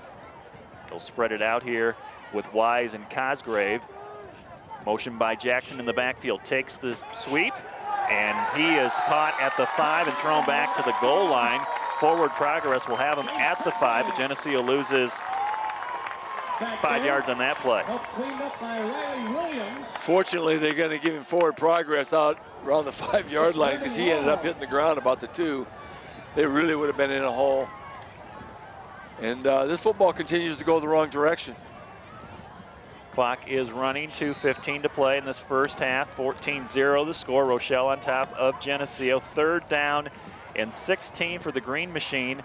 They'll spread it out here with Wise and Cosgrave. Motion by Jackson in the backfield, takes the sweep, and he is caught at the 5 and thrown back to the goal line. Forward progress will have him at the 5, but Geneseo loses 5 yards on that play. Fortunately, they're going to give him forward progress out around the 5-yard line because he ended up hitting the ground about the 2. They really would have been in a hole. And this football continues to go the wrong direction. Clock is running, 2:15 to play in this first half. 14-0 the score. Rochelle on top of Geneseo. 3rd down and 16 for the Green Machine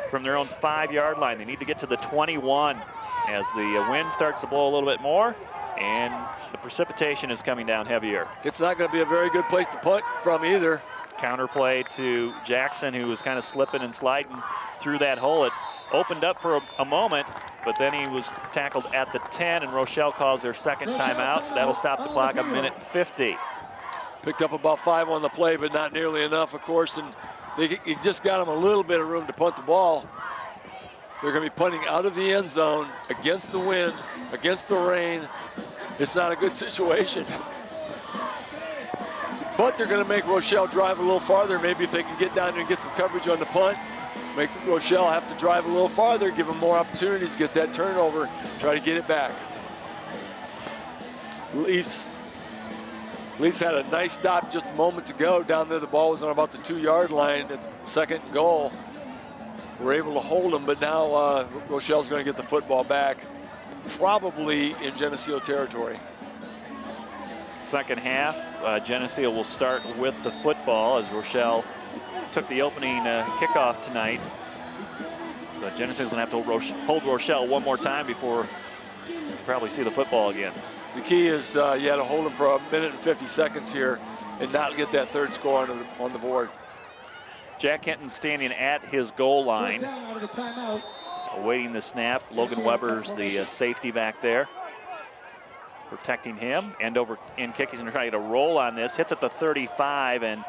from their own 5-yard line. They need to get to the 21 as the wind starts to blow a little bit more and the precipitation is coming down heavier. It's not going to be a very good place to punt from either. Counterplay to Jackson, who was kind of slipping and sliding through that hole. It opened up for a moment, but then he was tackled at the 10, and Rochelle calls their 2nd timeout. That'll stop the clock, 1:50. Picked up about 5 on the play, but not nearly enough, of course, and they just got them a little bit of room to punt the ball. They're going to be punting out of the end zone, against the wind, against the rain. It's not a good situation. But they're going to make Rochelle drive a little farther. Maybe if they can get down there and get some coverage on the punt, make Rochelle have to drive a little farther, give them more opportunities to get that turnover, try to get it back. Leafs had a nice stop just moments ago. Down there, the ball was on about the 2-yard line at 2nd and goal. We're able to hold them, but now Rochelle's going to get the football back, probably in Geneseo territory. Second half, Geneseo will start with the football as Rochelle took the opening kickoff tonight. So Geneseo's going to have to hold Rochelle one more time before we'll probably see the football again. The key is you had to hold them for 1:50 here and not get that 3rd score on the board. Jack Hinton standing at his goal line, awaiting the snap. Logan Weber's the safety back there, protecting him. End over end kick. He's going to try to get a roll on this. Hits at the 35 and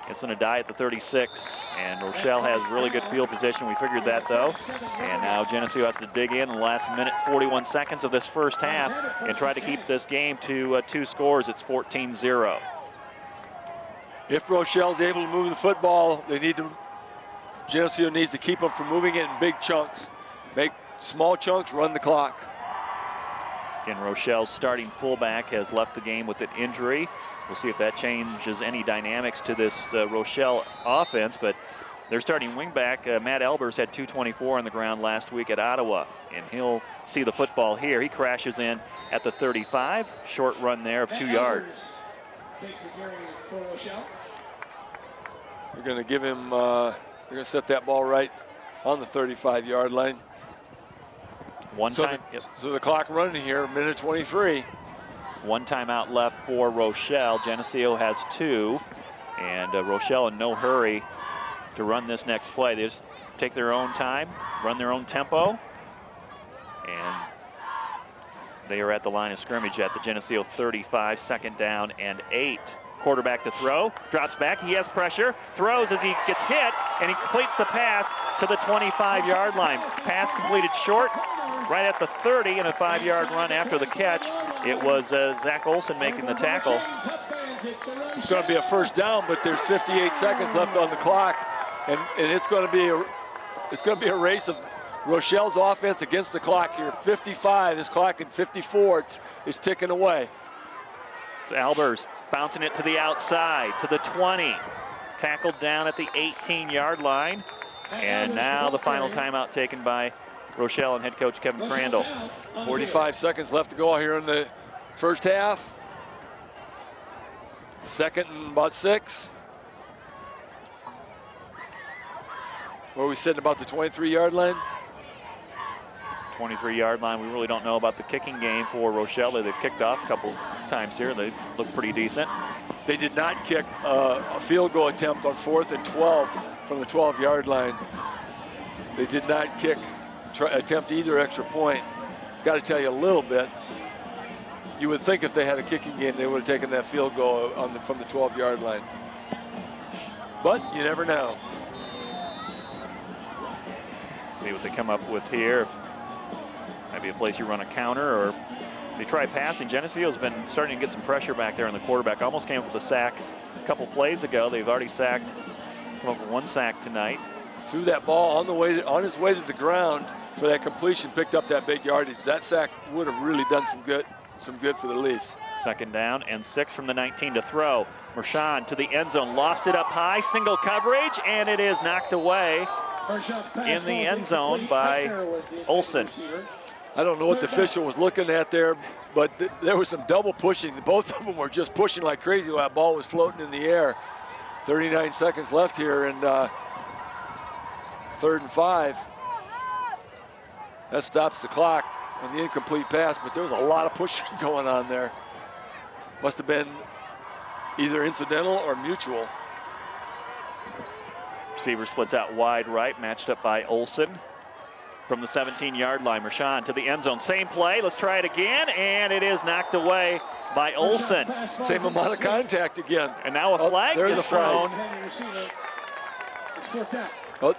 it's going to die at the 36. And Rochelle has really good field position. We figured that though. And now Geneseo has to dig in the last minute, 41 seconds of this first half and try to keep this game to 2 scores. It's 14-0. If Rochelle's able to move the football, Geneseo needs to keep them from moving it in big chunks. Make small chunks, run the clock. Again, Rochelle's starting fullback has left the game with an injury. We'll see if that changes any dynamics to this Rochelle offense, but their starting wingback, Matt Elbers, had 224 on the ground last week at Ottawa, and he'll see the football here. He crashes in at the 35, short run there of 2 yards. They're going to give him, they're going to set that ball right on the 35-yard line. So the clock running here, 1:23. 1 timeout left for Rochelle. Geneseo has 2, and Rochelle in no hurry to run this next play. They just take their own time, run their own tempo, and they are at the line of scrimmage at the Geneseo 35, 2nd down and 8. Quarterback to throw, drops back, he has pressure, throws as he gets hit, and he completes the pass to the 25-yard line. Pass completed short, right at the 30, and a 5-yard run after the catch. It was Zach Olson making the tackle. It's going to be a 1st down, but there's 58 seconds left on the clock, and it's going to be a race of Rochelle's offense against the clock here. 55 is clocking, 54 it's ticking away. It's Albers bouncing it to the outside, to the 20. Tackled down at the 18-yard line. And now the final timeout taken by Rochelle and head coach Kevin Crandall. 45 seconds left to go here in the first half. 2nd and about 6. Where are we sitting, about the 23-yard line? 23-yard line. We really don't know about the kicking game for Rochelle. They've kicked off a couple times here. They look pretty decent. They did not kick a field goal attempt on 4th and 12 from the 12-yard line. They did not attempt either extra point. It's got to tell you a little bit. You would think if they had a kicking game, they would have taken that field goal from the 12-yard line. But you never know. See what they come up with here. Might be a place you run a counter, or they try passing. Geneseo's been starting to get some pressure back there on the quarterback. Almost came up with a sack a couple plays ago. They've already come up with 1 sack tonight. Threw that ball on his way to the ground for that completion, picked up that big yardage. That sack would have really done some good for the Leafs. 2nd down and 6 from the 19 to throw. Mershon to the end zone, lofts it up high, single coverage, and it is knocked away in the end zone by Olsen. I don't know what the official was looking at there, but there was some double pushing. Both of them were just pushing like crazy while that ball was floating in the air. 39 seconds left here, and 3rd and 5. That stops the clock on the incomplete pass, but there was a lot of pushing going on there. Must have been either incidental or mutual. Receiver splits out wide right, matched up by Olsen. From the 17-yard line, Mershon to the end zone. Same play, let's try it again, and it is knocked away by Olsen. Same amount of contact again. And now a flag is thrown.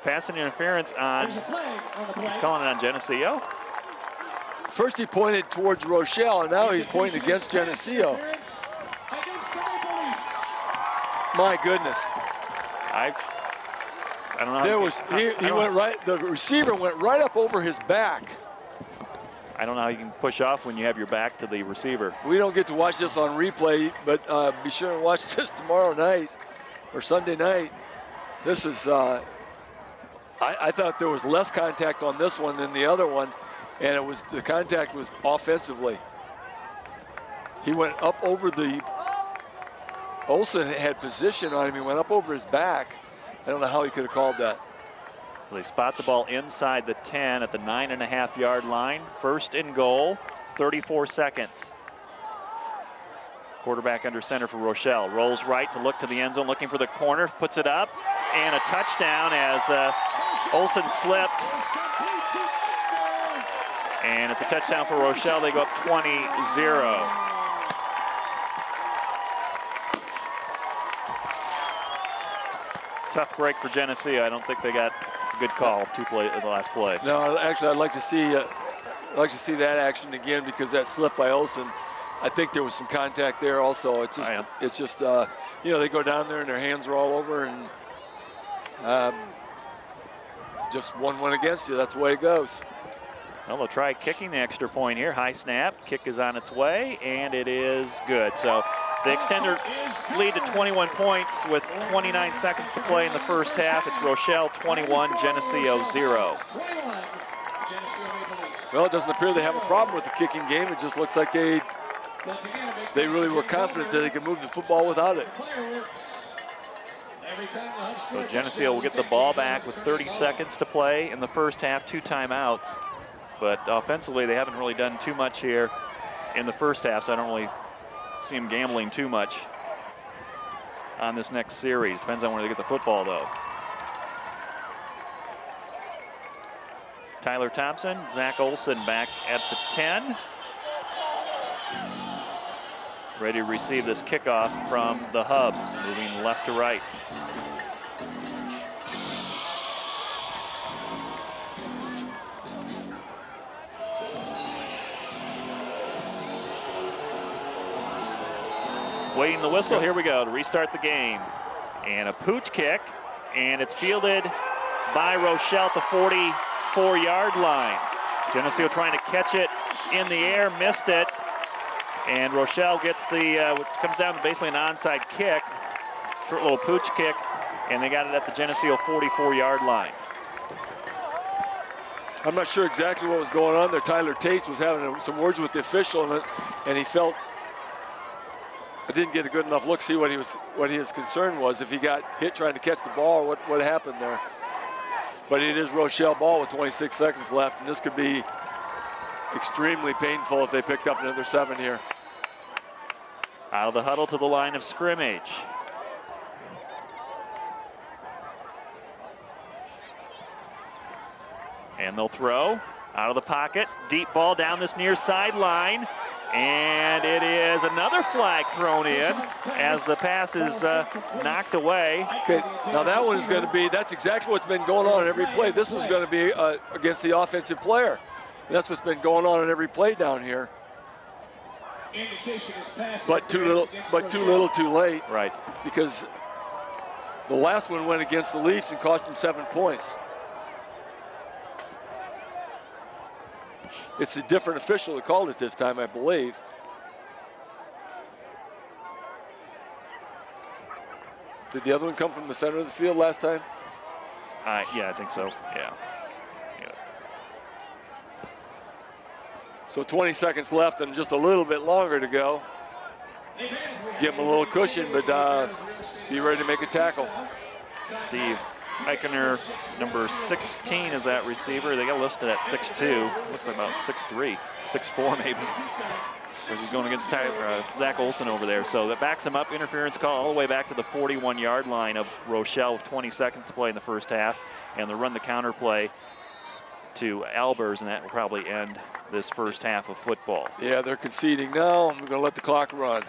Passing interference on, he's calling it on Geneseo. First he pointed towards Rochelle, and now he's pointing against Geneseo. My goodness. I don't know. There was he went right. The receiver went right up over his back. I don't know how you can push off when you have your back to the receiver. We don't get to watch this on replay, but be sure and watch this tomorrow night or Sunday night. This is. I thought there was less contact on this one than the other one, and the contact was offensively. He went up over the. Olsen had position on him. He went up over his back. I don't know how he could have called that. Well, they spot the ball inside the 10 at the 9.5-yard line. 1st and goal, 34 seconds. Quarterback under center for Rochelle. Rolls right to look to the end zone, looking for the corner, puts it up, and a touchdown as Olsen slipped. And it's a touchdown for Rochelle. They go up 20-0. Tough break for Geneseo. I don't think they got a good call the last play. No, actually, I'd like to see that action again, because that slip by Olsen, I think there was some contact there also. It's just they go down there and their hands are all over, and just one went against you. That's the way it goes. Well, they'll try kicking the extra point here. High snap, kick is on its way, and it is good. So they extend their lead to 21 points with 29 seconds to play in the first half. It's Rochelle 21, Geneseo 0. Well, it doesn't appear they have a problem with the kicking game. It just looks like they really were confident that they could move the football without it. So Geneseo will get the ball back with 30 seconds to play in the first half, 2 timeouts. But offensively, they haven't really done too much here in the first half, so I don't really see them gambling too much on this next series. Depends on where they get the football, though. Tyler Thompson, Zach Olsen back at the 10. Ready to receive this kickoff from the Hubs, moving left to right. Waiting the whistle, here we go to restart the game. And a pooch kick, and it's fielded by Rochelle at the 44-yard line. Geneseo trying to catch it in the air, missed it. And Rochelle gets comes down to basically an onside kick, short little pooch kick, and they got it at the Geneseo 44-yard line. I'm not sure exactly what was going on there. Tyler Tates was having some words with the official, and he felt I didn't get a good enough look to see what his concern was, if he got hit trying to catch the ball or what happened there. But it is Rochelle ball with 26 seconds left, and this could be extremely painful if they picked up another 7 here. Out of the huddle to the line of scrimmage. And they'll throw out of the pocket. Deep ball down this near sideline. And it is another flag thrown in as the pass is knocked away. Okay, now that one is going to be, that's exactly what's been going on in every play. This one's going to be against the offensive player. And that's what's been going on in every play down here. But too little, too late. Right. Because the last one went against the Leafs and cost them 7 points. It's a different official that called it this time, I believe. Did the other one come from the center of the field last time? Yeah, I think so. Yeah. So 20 seconds left and just a little bit longer to go. Give him a little cushion, but be ready to make a tackle. Steve Eichner, number 16, is that receiver. They got listed at 6'2". Looks like about 6'3", 6'4" maybe. So he's going against Zach Olson over there. So that backs him up. Interference call all the way back to the 41-yard line of Rochelle with 20 seconds to play in the first half. And they'll run the counter play to Albers, and that will probably end this first half of football. Yeah, they're conceding now. We're going to let the clock run.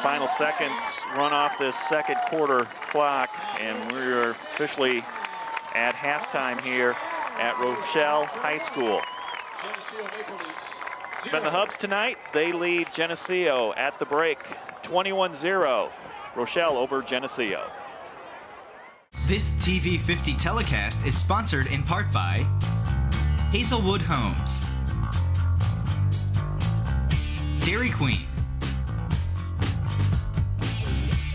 Final seconds run off this second quarter clock, and we're officially at halftime here at Rochelle High School. It's been the Hubs tonight. They lead Geneseo at the break, 21-0. Rochelle over Geneseo. This TV 50 telecast is sponsored in part by Hazelwood Homes, Dairy Queen,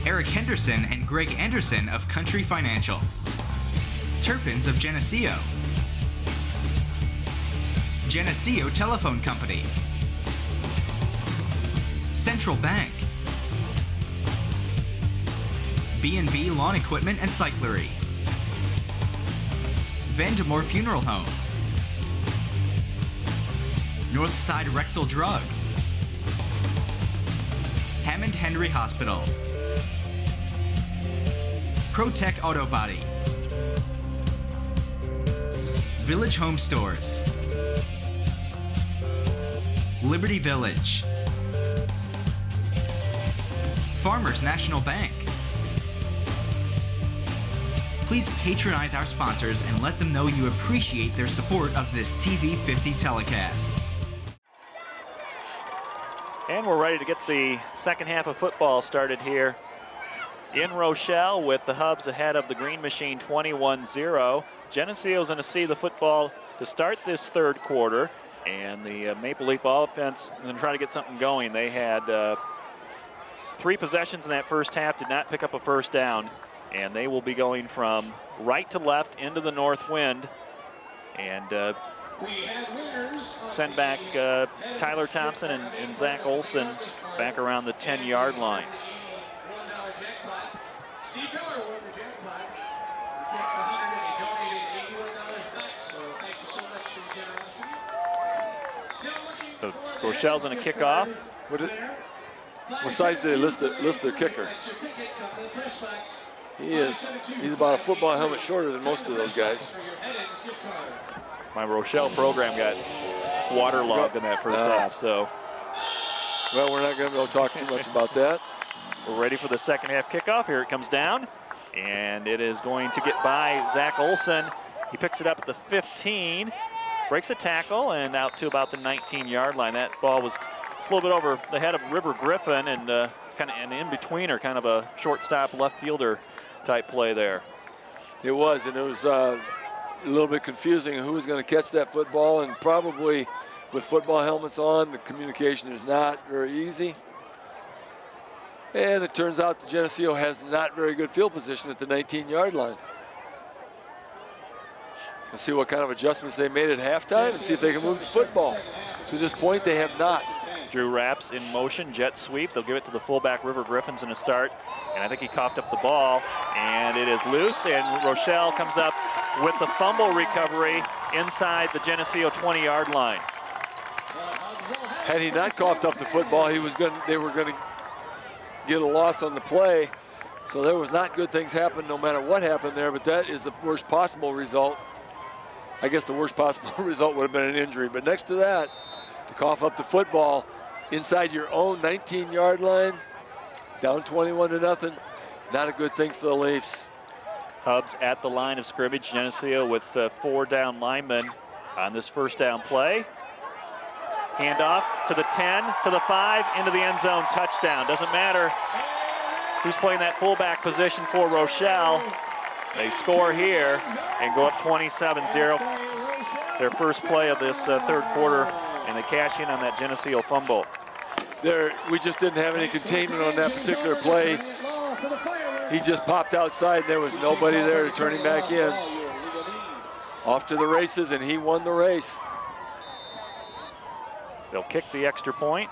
Eric Henderson and Greg Anderson of Country Financial, Turpins of Geneseo, Geneseo Telephone Company, Central Bank, B&B Lawn Equipment and Cyclery, Vandemore Funeral Home, Northside Rexall Drug, Hammond Henry Hospital, ProTech Auto Body, Village Home Stores, Liberty Village, Farmers National Bank. Please patronize our sponsors and let them know you appreciate their support of this TV 50 telecast. And we're ready to get the second half of football started here in Rochelle with the Hubs ahead of the Green Machine 21-0. Geneseo's going to see the football to start this third quarter, and the Maple Leaf offense is going to try to get something going. They had 3 possessions in that first half, did not pick up a first down, and they will be going from right to left into the north wind and send back Tyler Thompson and Zach Olson back around the 10-yard line. So Rochelle's going to kick off. What size did they list their kicker? He's about a football helmet shorter than most of those guys. My Rochelle program got waterlogged in that first half, so. Well, we're not going to be able to talk too much about that. We're ready for the second half kickoff. Here it comes down, and it is going to get by Zach Olson. He picks it up at the 15, breaks a tackle, and out to about the 19-yard line. That ball was just a little bit over the head of River Griffin, and kind of an in-betweener, kind of a shortstop left fielder type play there. It was, and it was a little bit confusing who was going to catch that football, and probably with football helmets on, the communication is not very easy. And it turns out the Geneseo has not very good field position at the 19-yard line. Let's see what kind of adjustments they made at halftime and see if they can move the football. To this point, they have not. Drew Rapps in motion, jet sweep. They'll give it to the fullback, River Griffins, in a start. And I think he coughed up the ball, and it is loose, and Rochelle comes up with the fumble recovery inside the Geneseo 20-yard line. Had he not coughed up the football, they were going to get a loss on the play. So there was not good things happen no matter what happened there, but that is the worst possible result. I guess the worst possible result would have been an injury. But next to that, to cough up the football inside your own 19-yard line, down 21-0, not a good thing for the Leafs. Hubs at the line of scrimmage. Geneseo with 4 down linemen on this first down play. Handoff to the 10, to the 5, into the end zone, touchdown. Doesn't matter who's playing that fullback position for Rochelle. They score here and go up 27-0. Their first play of this third quarter, and they cash in on that Geneseo fumble. We just didn't have any containment on that particular play. He just popped outside, and there was nobody there to turn him back in. Off to the races, and he won the race. They'll kick the extra point.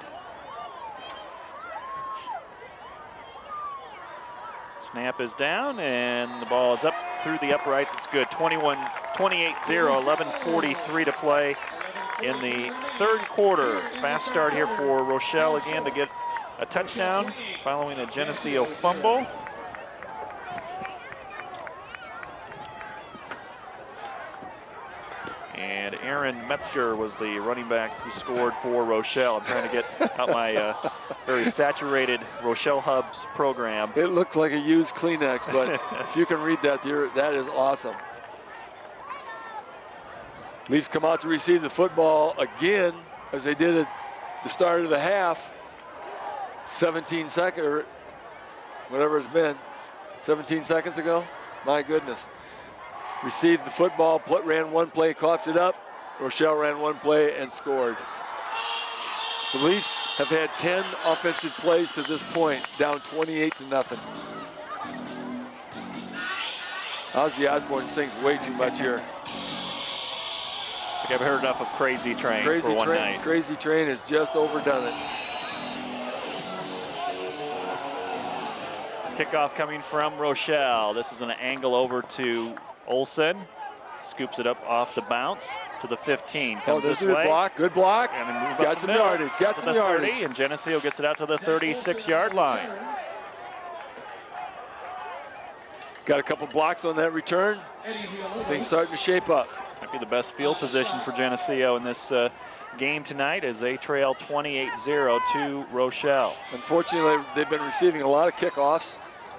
Snap is down, and the ball is up through the uprights. It's good. 28-0, 11:43 to play in the third quarter. Fast start here for Rochelle again to get a touchdown following a Geneseo fumble. And Aaron Metzger was the running back who scored for Rochelle. I'm trying to get out my very saturated Rochelle Hubs program. It looks like a used Kleenex, but if you can read that, that is awesome. Leafs come out to receive the football again, as they did at the start of the half. 17 seconds, or whatever it's been, 17 seconds ago. My goodness. Received the football, ran one play, coughed it up. Rochelle ran one play and scored. The Leafs have had 10 offensive plays to this point, down 28-0. Ozzy Osbourne sings way too much here. I think I've heard enough of Crazy Train for one night. Crazy Train has just overdone it. Kickoff coming from Rochelle. This is an angle over to Olsen. Scoops it up off the bounce to the 15. Comes this way. Good block. And got some yardage. Got some yardage. 30, and Geneseo gets it out to the 36-yard line. Got a couple blocks on that return. Things starting to shape up. Might be the best field position for Geneseo in this game tonight as they trail 28-0 to Rochelle. Unfortunately, they've been receiving a lot of kickoffs,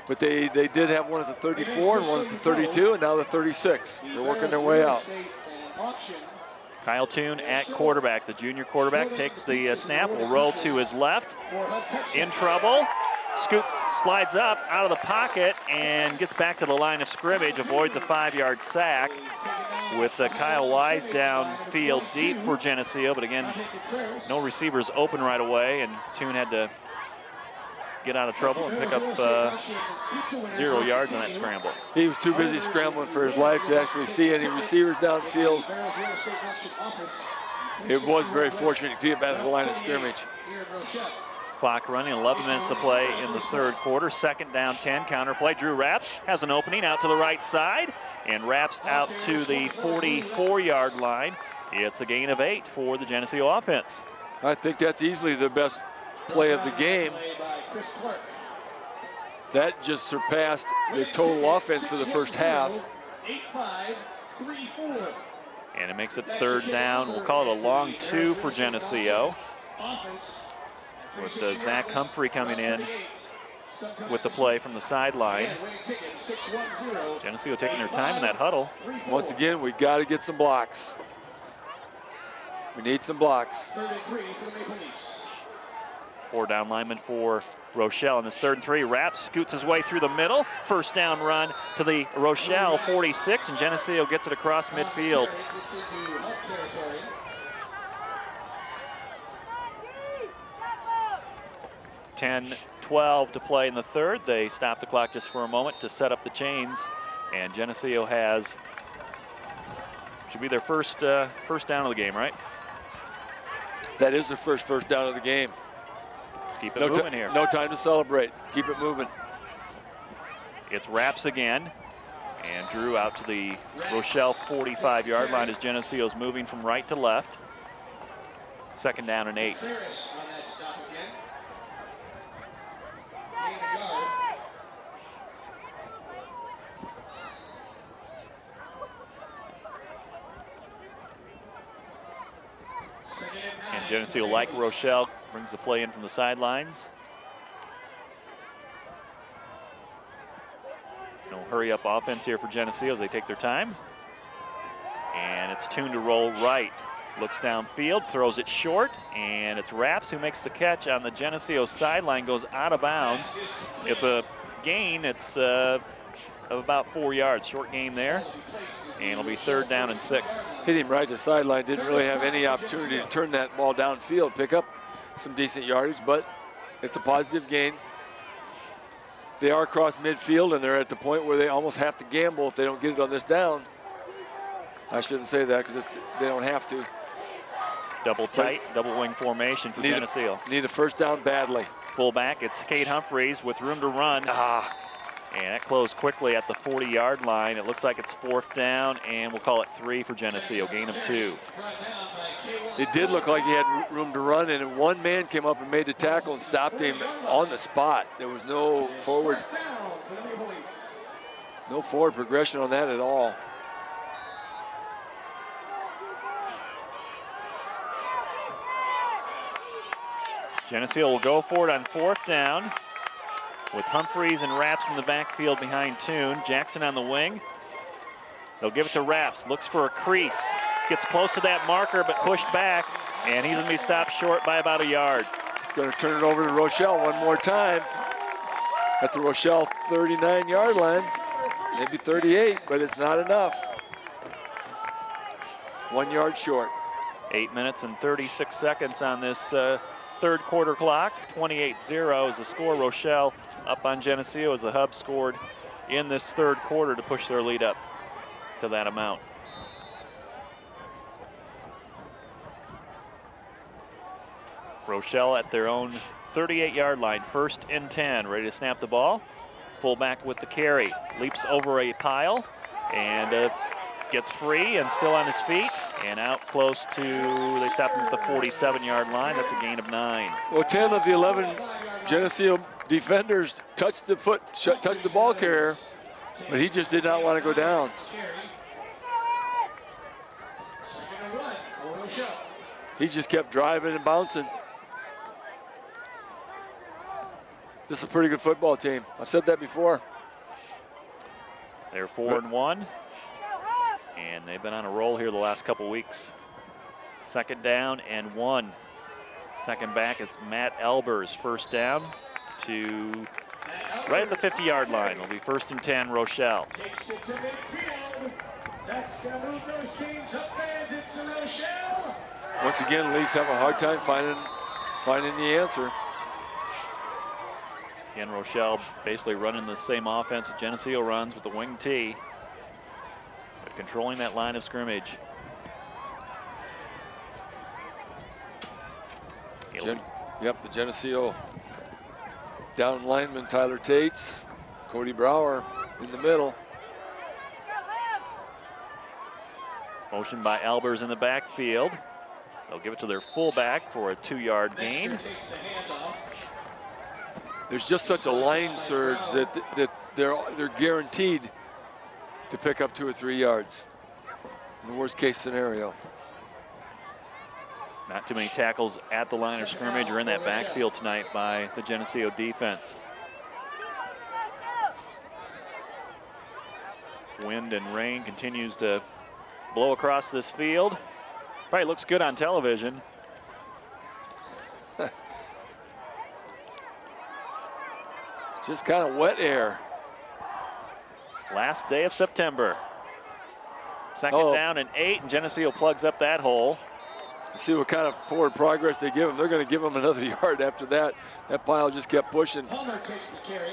but they did have one at the 34 and one at the 32, and now the 36. They're working their way out. Kyle Toon at quarterback. The junior quarterback takes the snap, will roll to his left. In trouble. Scoop slides up out of the pocket and gets back to the line of scrimmage, avoids a 5-yard sack with Kyle Wise downfield deep for Geneseo, but again, no receivers open right away, and Toon had to get out of trouble and pick up 0 yards on that scramble. He was too busy scrambling for his life to actually see any receivers downfield. It was very fortunate to get back to the line of scrimmage. Clock running, 11 minutes to play in the third quarter. Second down, 10, counter play. Drew Rapps has an opening out to the right side, and Rapps out to the 44-yard line. It's a gain of 8 for the Geneseo offense. I think that's easily the best play of the game. That just surpassed the total offense for the first half. And it makes it third down. We'll call it a long 2 for Geneseo, with Zach Humphrey coming in with the play from the sideline. Geneseo taking their time in that huddle. Once again, we got to get some blocks. We need some blocks. 4 down linemen for Rochelle in this 3rd and 3. Rapp scoots his way through the middle. First down run to the Rochelle 46, and Geneseo gets it across midfield. .12 to play in the third. They stop the clock just for a moment to set up the chains, and Geneseo has, should be their first down of the game, right? That is their first down of the game. Let's keep it moving here. No time to celebrate. Keep it moving. It's Rapps again, and Drew out to the Rochelle 45-yard line as Geneseo's moving from right to left. Second down and 8. And Geneseo, like Rochelle, brings the play in from the sidelines. No hurry-up offense here for Geneseo as they take their time. And it's tuned to roll right. Looks downfield, throws it short, and it's Raps who makes the catch on the Geneseo sideline, goes out of bounds. It's a gain, it's of about 4 yards, short gain there. And it'll be 3rd down and 6. Hit him right to the sideline, didn't really have any opportunity to turn that ball downfield, pick up some decent yardage, but it's a positive gain. They are across midfield, and they're at the point where they almost have to gamble if they don't get it on this down. I shouldn't say that because they don't have to. Double tight, double wing formation for Geneseo. Need a 1st down badly. Fullback, it's Cade Humphreys with room to run. And that closed quickly at the 40-yard line. It looks like it's 4th down, and we'll call it 3 for Geneseo, gain of 2. It did look like he had room to run, and one man came up and made the tackle and stopped him on the spot. There was no forward progression on that at all. Geneseo will go for it on 4th down with Humphreys and Raps in the backfield behind Toon. Jackson on the wing. They'll give it to Raps, looks for a crease. Gets close to that marker but pushed back, and he's gonna be stopped short by about a yard. He's gonna turn it over to Rochelle one more time at the Rochelle 39-yard line. Maybe 38, but it's not enough. 1 yard short. 8 minutes and 36 seconds on this 3rd quarter clock. 28-0 is the score. Rochelle up on Geneseo as the Hub scored in this 3rd quarter to push their lead up to that amount. Rochelle at their own 38-yard line, 1st and 10, ready to snap the ball. Fullback with the carry, leaps over a pile and gets free and still on his feet and out close to, they stop him at the 47-yard line. That's a gain of 9. Well, 10 of the 11 Geneseo defenders touched the ball carrier, but he just did not want to go down. He just kept driving and bouncing. This is a pretty good football team. I've said that before. They're 4-1, and they've been on a roll here the last couple weeks. 2nd down and 1. Second back is Matt Elbers. 1st down to right at the 50-yard line. It'll be 1st and 10, Rochelle. Takes it to midfield. That's going to move those chains up fans. It's Rochelle. Once again, Leafs have a hard time finding the answer. Again, Rochelle basically running the same offense that Geneseo runs with the wing T, but controlling that line of scrimmage. The Geneseo down lineman Tyler Tates, Cody Brower in the middle. Motion by Albers in the backfield. They'll give it to their fullback for a 2-yard gain. There's just such a line surge that they're guaranteed to pick up 2 or 3 yards in the worst case scenario. Not too many tackles at the line of scrimmage or in that backfield tonight by the Geneseo defense. Wind and rain continues to blow across this field. Probably looks good on television. Just kind of wet air. Last day of September. 2nd down and 8, and Geneseo plugs up that hole. See what kind of forward progress they give him. They're going to give him another yard after that. That pile just kept pushing. Palmer takes the carry.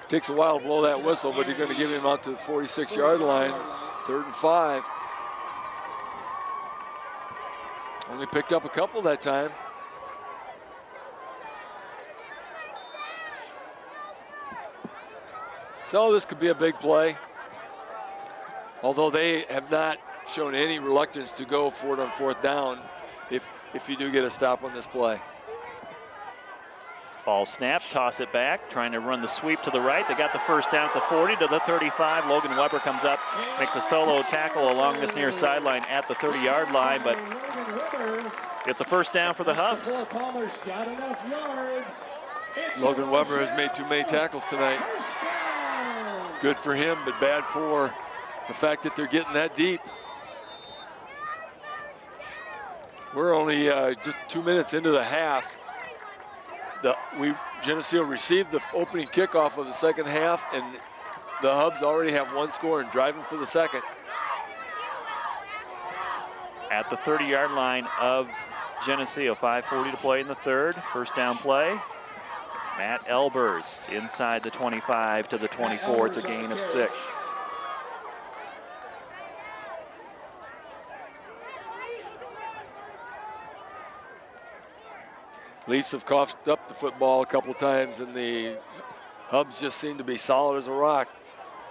Takes a while to blow that whistle, but they're going to give him out to the 46-yard line. 3rd and 5. Only picked up a couple that time. So this could be a big play. Although they have not shown any reluctance to go for it on 4th down if you do get a stop on this play. Ball snap, toss it back, trying to run the sweep to the right. They got the first down at the 40 to the 35. Logan Weber comes up, makes a solo tackle along this near sideline at the 30-yard line, but it's a first down for the Hubs. Logan Weber has made too many tackles tonight. Good for him, but bad for the fact that they're getting that deep. We're only just 2 minutes into the half. Geneseo received the opening kickoff of the second half, and the Hubs already have one score and driving for the second. At the 30-yard line of Geneseo, 5:40 to play in the third. First down play. Matt Elbers inside the 25 to the 24. It's a gain of 6. Leafs have coughed up the football a couple times, and the Hubs just seem to be solid as a rock.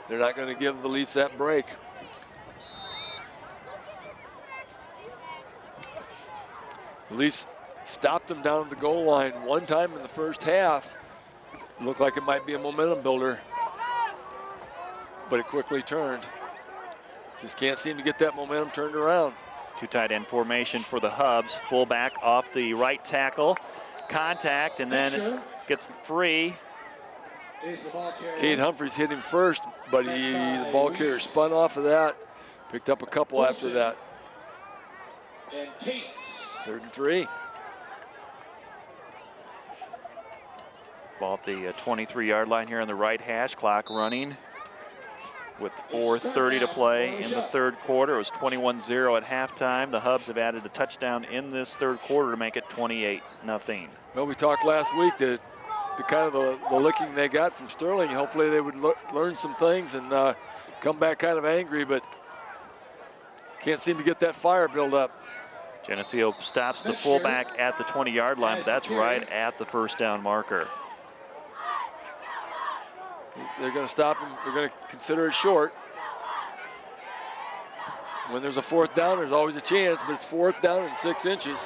They're not going to give the Leafs that break. The Leafs stopped them down at the goal line one time in the first half. It looked like it might be a momentum builder, but it quickly turned. Just can't seem to get that momentum turned around. Two tight end formation for the Hubs. Fullback off the right tackle. Contact, and then gets free. Kate Humphreys hit him first, but the ball carrier spun off of that. Picked up a couple after that. 3rd and 3. Ball at the 23-yard line here on the right hash. Clock running with 4:30 to play in the third quarter. It was 21-0 at halftime. The Hubs have added a touchdown in this third quarter to make it 28-0. Well, we talked last week that the kind of the licking they got from Sterling, hopefully they would learn some things and come back kind of angry, but can't seem to get that fire build up. Geneseo stops the fullback at the 20-yard line, but that's right at the first down marker. They're going to stop him. They're going to consider it short. When there's a 4th down, there's always a chance, but it's 4th down and 6 inches,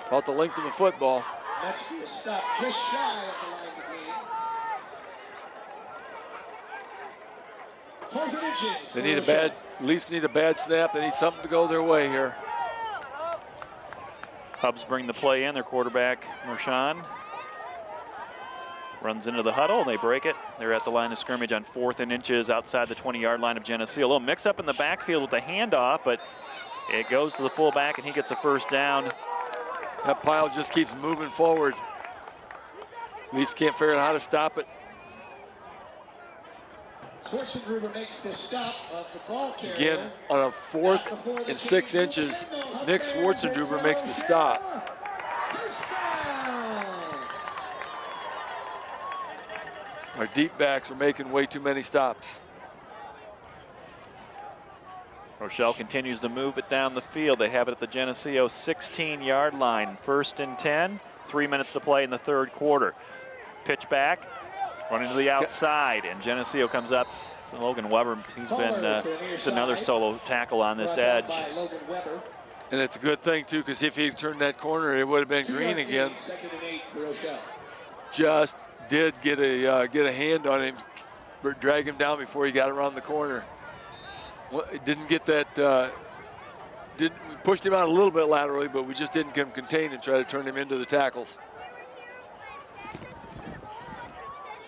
about the length of the football. That's going to stop just shy of the line of gain. They need a bad, Leafs need a bad snap. They need something to go their way here. Hubs bring the play in. Their quarterback, Mershon, runs into the huddle, and they break it. They're at the line of scrimmage on 4th and inches outside the 20-yard line of Geneseo. A little mix-up in the backfield with the handoff, but it goes to the fullback, and he gets a first down. That pile just keeps moving forward. Leafs can't figure out how to stop it. Schwarzenegger makes the stop of the ball carrier. Again, on a 4th and 6 inches, Nick Schwarzenegger makes the stop. Our deep backs are making way too many stops. Rochelle continues to move it down the field. They have it at the Geneseo 16-yard line. 1st and 10, 3 minutes to play in the third quarter. Pitch back, running to the outside, and Geneseo comes up. So Logan Weber, he's been it's another solo tackle on this edge. And it's a good thing, too, because if he turned that corner, it would have been green again. Just did get a hand on him, drag him down before he got around the corner. Didn't get that, we pushed him out a little bit laterally, but we just didn't get him contained and try to turn him into the tackles.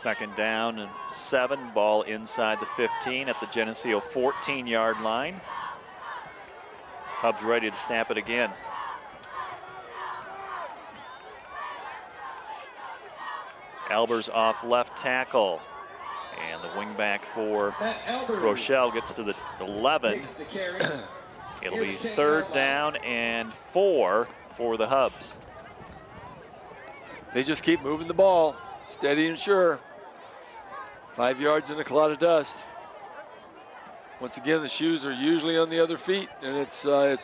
2nd down and 7, ball inside the 15 at the Geneseo 14-yard line. Hubs ready to snap it again. Albers off left tackle. And the wingback for Rochelle gets to the 11. It'll be 3rd down and 4 for the Hubs. They just keep moving the ball, steady and sure. 5 yards in a cloud of dust. Once again, the shoes are usually on the other feet, and it's not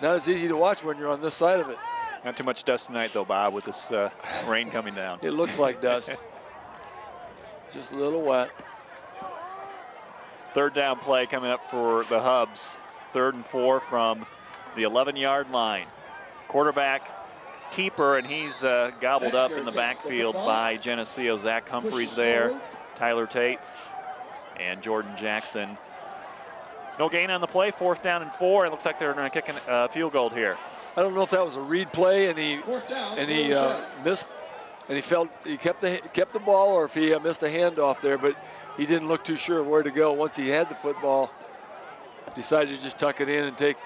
as easy to watch when you're on this side of it. Not too much dust tonight, though, Bob, with this rain coming down. It looks like dust. Just a little wet. 3rd down play coming up for the Hubs. 3rd and 4 from the 11-yard line. Quarterback keeper, and he's gobbled up in the backfield by Geneseo. Zach Humphreys there, Tyler Tates, and Jordan Jackson. No gain on the play, 4th down and 4. It looks like they're going to kick a field goal here. I don't know if that was a read play and he missed, and he kept the ball, or if he missed a handoff there, but he didn't look too sure where to go. Once he had the football, decided to just tuck it in and take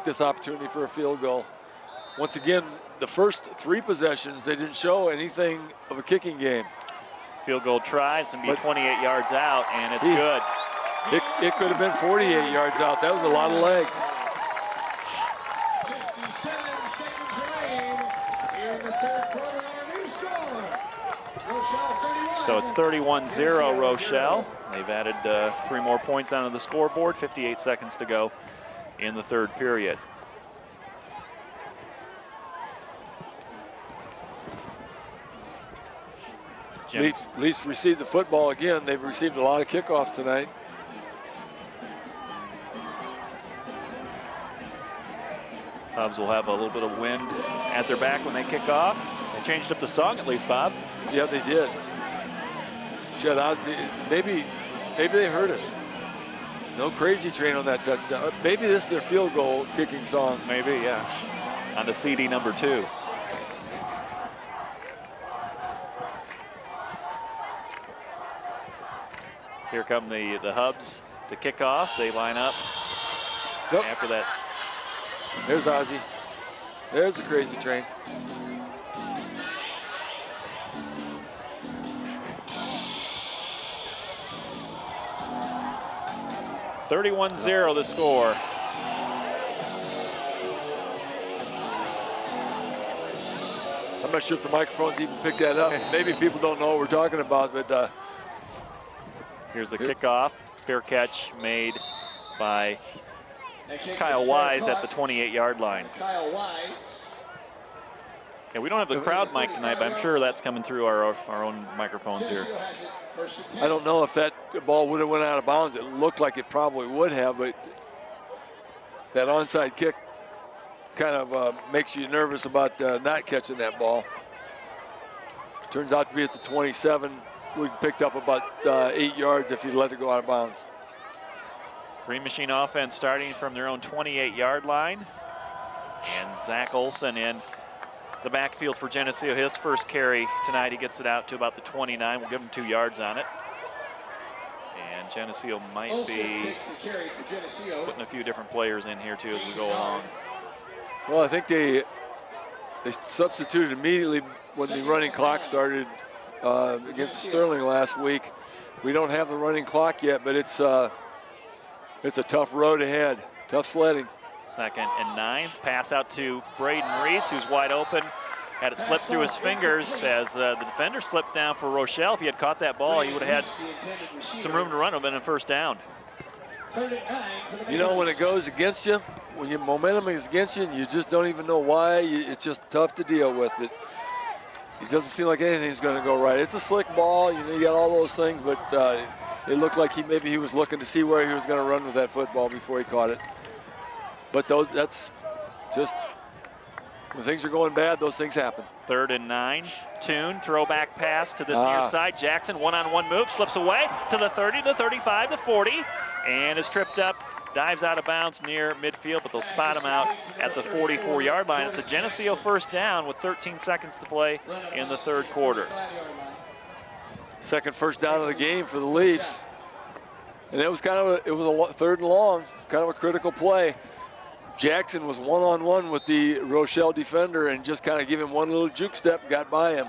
this opportunity for a field goal. Once again, the first 3 possessions, they didn't show anything of a kicking game. Field goal tried, it's going to be 28 yards out, and it's good. It could have been 48 yards out. That was a lot of leg. 57 seconds remaining here in the 3rd quarter. Our new score, Rochelle 31. So it's 31-0 Rochelle. They've added 3 more points onto the scoreboard. 58 seconds to go in the 3rd period. Leafs received the football again. They've received a lot of kickoffs tonight. Hubs will have a little bit of wind at their back when they kick off. They changed up the song at least, Bob. Yeah, they did. Shed Osby, maybe they heard us. No Crazy Train on that touchdown. Maybe this is their field goal kicking song. Maybe, yeah. On to CD number 2. Here come the Hubs to kick off. They line up after that. There's Ozzy. There's the Crazy Train. (31-0) the score. I'm not sure if the microphones even picked that up. Maybe people don't know what we're talking about, but here's the kickoff. Fair catch made by Kyle Wise at the 28-yard line. Kyle Wise. Yeah, we don't have the crowd mic tonight, but I'm sure that's coming through our own microphones here. I don't know if that ball would have went out of bounds. It looked like it probably would have, but that onside kick kind of makes you nervous about not catching that ball. Turns out to be at the 27. We picked up about 8 yards if you let it go out of bounds. Green Machine offense starting from their own 28-yard line. And Zach Olson in the backfield for Geneseo. His first carry tonight, he gets it out to about the 29. We'll give him 2 yards on it. And Geneseo might be putting a few different players in here too as we go along. Well, I think they substituted immediately when the running clock started against Sterling last week. We don't have the running clock yet, but it's a tough road ahead, tough sledding. 2nd and 9. Pass out to Braden Reese, who's wide open. Had it slip through his fingers as the defender slipped down for Rochelle. If he had caught that ball, he would have had some room to run. It would have been a first down. You know, when it goes against you, when your momentum is against you and you just don't even know why, it's just tough to deal with. But it doesn't seem like anything's going to go right. It's a slick ball, you know, you got all those things, but it looked like maybe he was looking to see where he was going to run with that football before he caught it. But that's just, when things are going bad, those things happen. 3rd and 9. Toon, throwback pass to this near side. Jackson, one-on-one move, slips away to the 30, to 35, to 40, and is tripped up, dives out of bounds near midfield, but they'll spot him out at the 44-yard line. It's a Geneseo first down with 13 seconds to play in the 3rd quarter. Second first down of the game for the Leafs. And it was kind of a 3rd and long, kind of a critical play. Jackson was one-on-one with the Rochelle defender and just kind of give him one little juke step, got by him.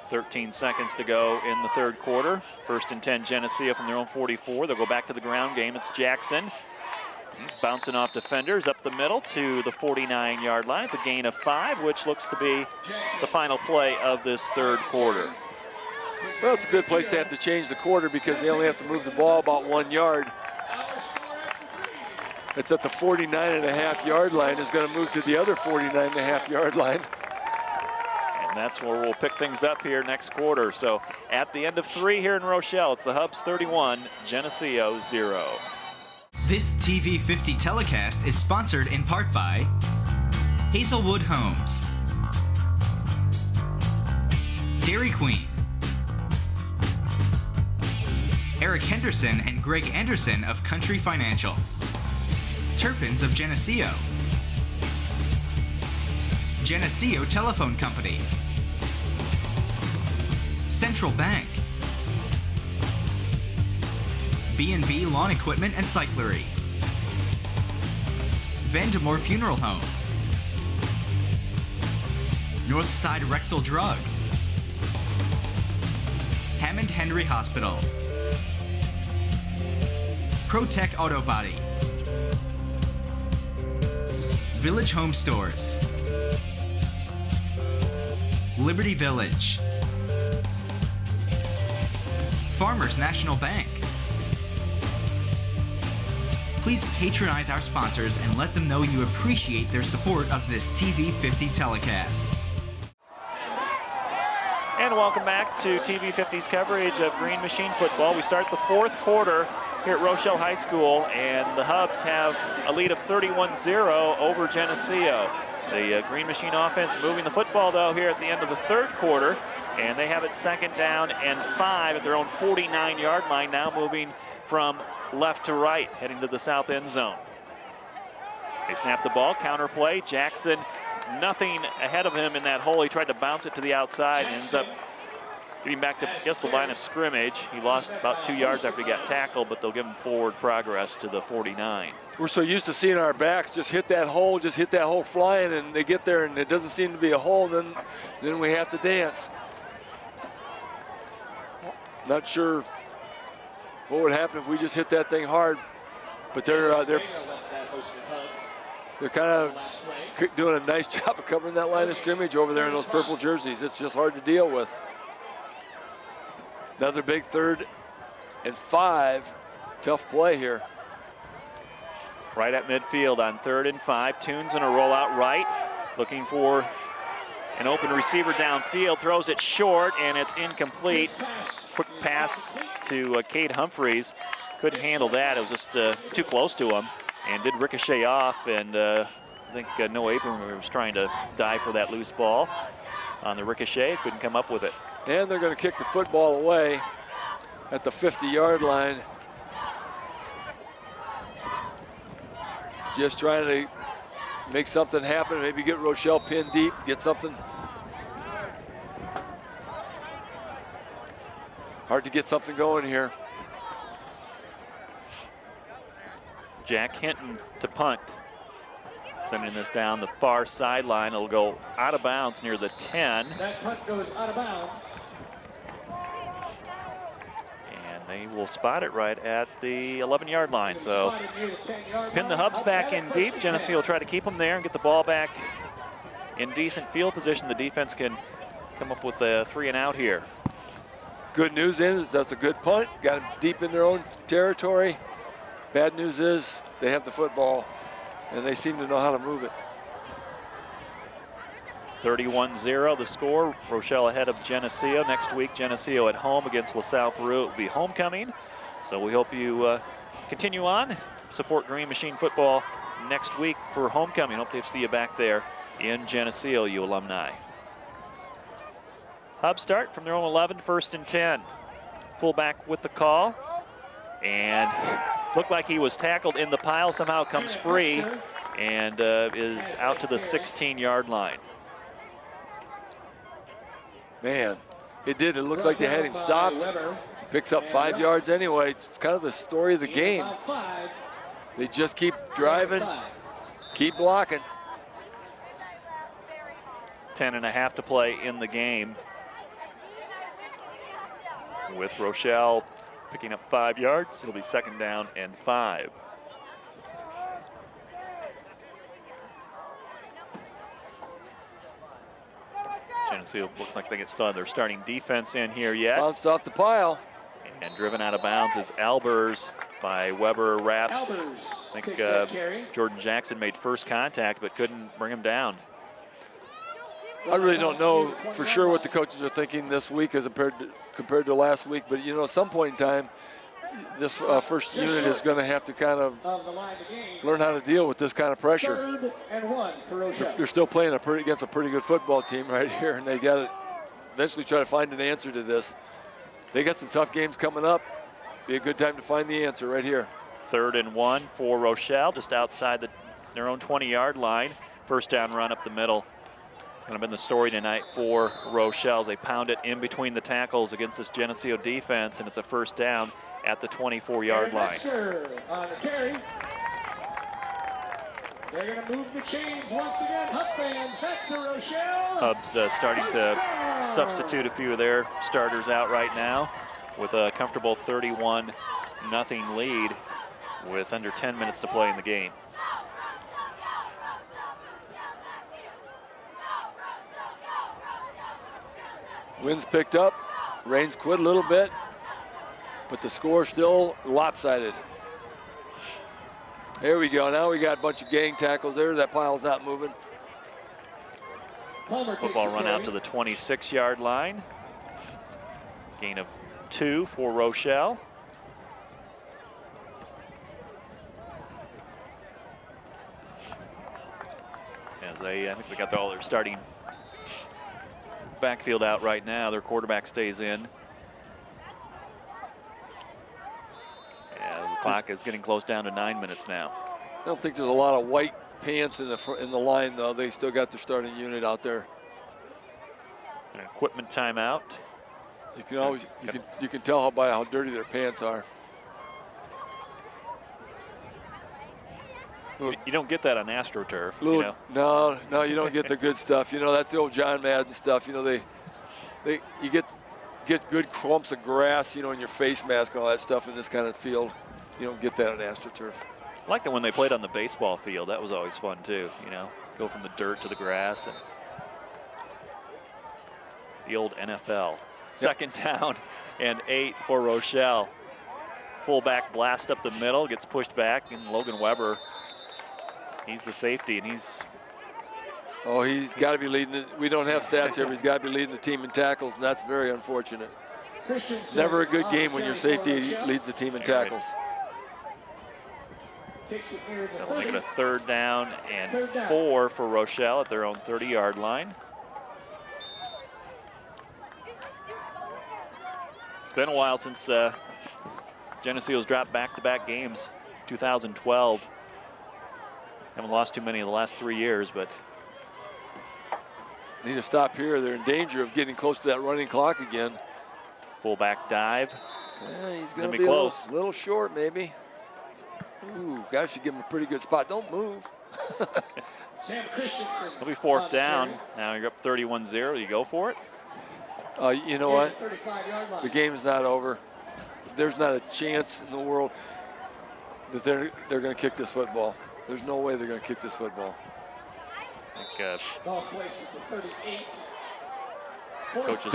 13 seconds to go in the 3rd quarter. 1st and 10 Geneseo from their own 44. They'll go back to the ground game. It's Jackson. He's bouncing off defenders up the middle to the 49-yard line. It's a gain of 5, which looks to be the final play of this 3rd quarter. Well, it's a good place to have to change the quarter because they only have to move the ball about 1 yard. It's at the 49.5-yard line. It's going to move to the other 49.5-yard line. And that's where we'll pick things up here next quarter. So at the end of 3 here in Rochelle, it's the Hubs 31, Geneseo 0. This TV50 telecast is sponsored in part by Hazelwood Homes, Dairy Queen, Eric Henderson and Greg Anderson of Country Financial, Turpins of Geneseo, Geneseo Telephone Company, Central Bank, B&B Lawn Equipment and Cyclery, Vandemore Funeral Home, Northside Rexall Drug, Hammond Henry Hospital, ProTech Auto Body, Village Home Stores, Liberty Village, Farmers National Bank. Please patronize our sponsors and let them know you appreciate their support of this TV50 telecast. And welcome back to TV50's coverage of Green Machine football. We start the fourth quarter here at Rochelle High School, and the Hubs have a lead of 31-0 over Geneseo. The Green Machine offense moving the football, though, here at the end of the third quarter, and they have it 2nd down and 5 at their own 49-yard line, now moving from left to right, heading to the south end zone. They snap the ball, counter play. Jackson, nothing ahead of him in that hole. He tried to bounce it to the outside and ends up getting back to, I guess, the line of scrimmage. He lost about 2 yards after he got tackled, but they'll give him forward progress to the 49. We're so used to seeing our backs just hit that hole flying, and they get there and it doesn't seem to be a hole, then we have to dance. Not sure what would happen if we just hit that thing hard, but they're kind of doing a nice job of covering that line of scrimmage over there in those purple jerseys. It's just hard to deal with. Another big 3rd and 5. Tough play here. Right at midfield on 3rd and 5. Tunes in a rollout right, looking for an open receiver downfield. Throws it short, and it's incomplete. Quick pass to Cade Humphreys. Couldn't handle that. It was just too close to him, and did ricochet off. And I think Noah Abrams was trying to dive for that loose ball on the ricochet. Couldn't come up with it. And they're going to kick the football away at the 50-yard line. Just trying to make something happen, maybe get Rochelle pinned deep, get something. Hard to get something going here. Jack Hinton to punt. Sending this down the far sideline. It'll go out of bounds near the 10. That punt goes out of bounds. And they will spot it right at the 11-yard line. So pin the Hubs back in deep. Geneseo will try to keep them there and get the ball back in decent field position. The defense can come up with a 3 and out here. Good news is that's a good punt. Got them deep in their own territory. Bad news is they have the football, and they seem to know how to move it. 31-0 the score. Rochelle ahead of Geneseo. Next week, Geneseo at home against LaSalle Peru. It will be homecoming. So we hope you continue on. Support Green Machine football next week for homecoming. Hope to see you back there in Geneseo, you alumni. Hub start from their own 11, 1st and 10. Fullback with the call. And looked like he was tackled in the pile. Somehow comes free and is out to the 16-yard line. Man, it did. It looked like they had him stopped. Picks up 5 yards anyway. It's kind of the story of the game. They just keep driving, keep blocking. 10.5 to play in the game. With Rochelle picking up 5 yards, it'll be 2nd down and 5. Geneseo looks like they get started. Their starting defense in here yet. Bounced off the pile. And driven out of bounds is Albers by Weber Raps. I think Jordan Jackson made first contact but couldn't bring him down. I really don't know for sure what the coaches are thinking this week as compared to last week, but you know, at some point in time, this first unit is going to have to kind of the line of the game. learn how to deal with this kind of pressure. 3rd and 1 for Rochelle. They're still playing against a pretty good football team right here, and they got to eventually try to find an answer to this. They got some tough games coming up. Be a good time to find the answer right here. 3rd and 1 for Rochelle, just outside their own 20-yard line. First down run up the middle. Kind of been the story tonight for Rochelle. They pound it in between the tackles against this Geneseo defense, and it's a first down at the 24-yard line. On the carry. They're going to move the chains once again. Hub fans, that's a Rochelle. Hubs starting to substitute a few of their starters out right now with a comfortable 31-0 lead with under 10 minutes to play in the game. Winds picked up, rain's quit a little bit, but the score still lopsided. Here we go. Now we got a bunch of gang tackles there. That pile's not moving. Football run out to the 26-yard line. Gain of 2 for Rochelle. As I think they got all their starting backfield out right now. Their quarterback stays in. Yeah, the clock is getting close down to 9 minutes now. I don't think there's a lot of white pants in the line though. They still got their starting unit out there. An equipment timeout. You can always you can tell by how dirty their pants are. You don't get that on AstroTurf. Little, you know? No, you don't get the good stuff. You know, that's the old John Madden stuff. You know, you get good clumps of grass, you know, in your face mask and all that stuff in this kind of field. You don't get that on AstroTurf. I liked it when they played on the baseball field. That was always fun too. You know, go from the dirt to the grass and the old NFL. Second down and 8 for Rochelle. Fullback blast up the middle, gets pushed back, and Logan Weber. He's the safety, and he's got to be leading. We don't have stats here, but he's got to be leading the team in tackles, and that's very unfortunate. Never a good game when your safety leads the team in tackles. That'll make it a 3rd down and 4 for Rochelle at their own 30-yard line. It's been a while since Geneseo's dropped back-to-back games. 2012. Haven't lost too many in the last 3 years, but need to stop here. They're in danger of getting close to that running clock again. Fullback dive. Yeah, he's going to be close. A little short, maybe. Ooh, guys should give him a pretty good spot. Don't move. It'll be 4th down. Now you're up 31-0. You go for it? You know what? The game's not over. There's not a chance in the world that they're going to kick this football. There's no way they're going to kick this football. I think coaches.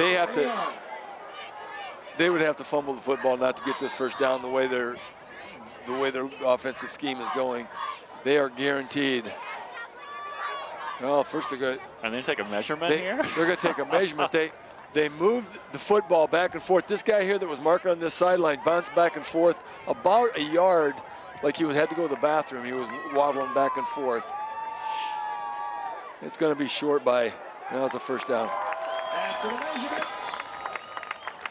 They would have to fumble the football not to get this first down the way their offensive scheme is going. They are guaranteed. Well, first they're going to. And then take a measurement here? They're going to take a measurement. They moved the football back and forth. This guy here that was marking on this sideline bounced back and forth about a yard, like he had to go to the bathroom. He was waddling back and forth. It's going to be short by, now it's a first down. After the measurements,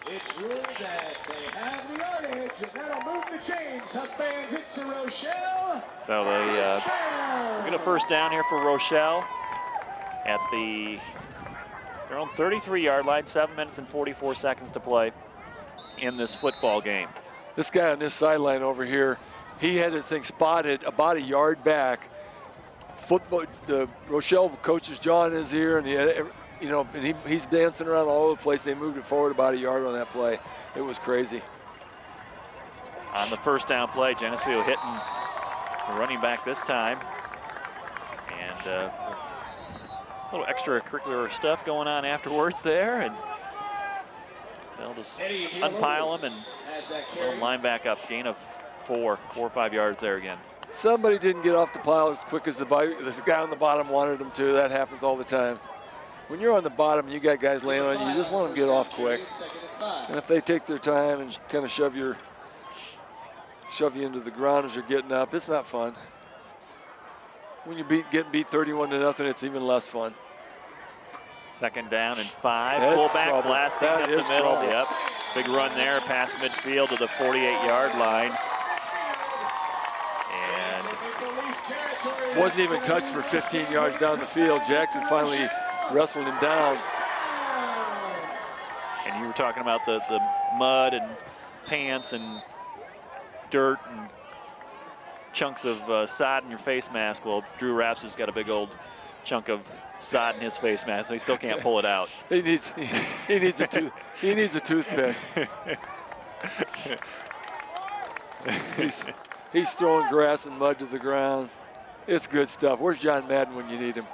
it's ruled that they have the yardage, and that'll move the chains. Hub fans, it's a Rochelle. So they get a first down here for Rochelle at their own 33-yard line. 7 minutes and 44 seconds to play in this football game. This guy on this sideline over here, he had the thing spotted about a yard back. The Rochelle coach's jaw in his ear, and he's dancing around all over the place. They moved it forward about a yard on that play. It was crazy. On the first down play, Geneseo hitting the running back this time, and a little extracurricular stuff going on afterwards there, and they'll just unpile him and they'll line back up. Gain of 4 or 5 yards there again. Somebody didn't get off the pile as quick as the guy on the bottom wanted them to. That happens all the time. When you're on the bottom and you got guys laying on you, you just want them to get off quick. And if they take their time and kind of shove your shove you into the ground as you're getting up. It's not fun. When you're getting beat 31-0, it's even less fun. 2nd down and 5. That's Fullback trouble. blasting That up the is middle. trouble. Yep. Big run there, past midfield to the 48-yard line. And wasn't even touched for 15 yards down the field. Jackson finally wrestled him down. And you were talking about the mud and pants and dirt and chunks of sod in your face mask. Well, Drew Rapps has got a big old chunk of sod in his face mask, so he still can't pull it out. He needs a toothpick. He's throwing grass and mud to the ground. It's good stuff. Where's John Madden when you need him?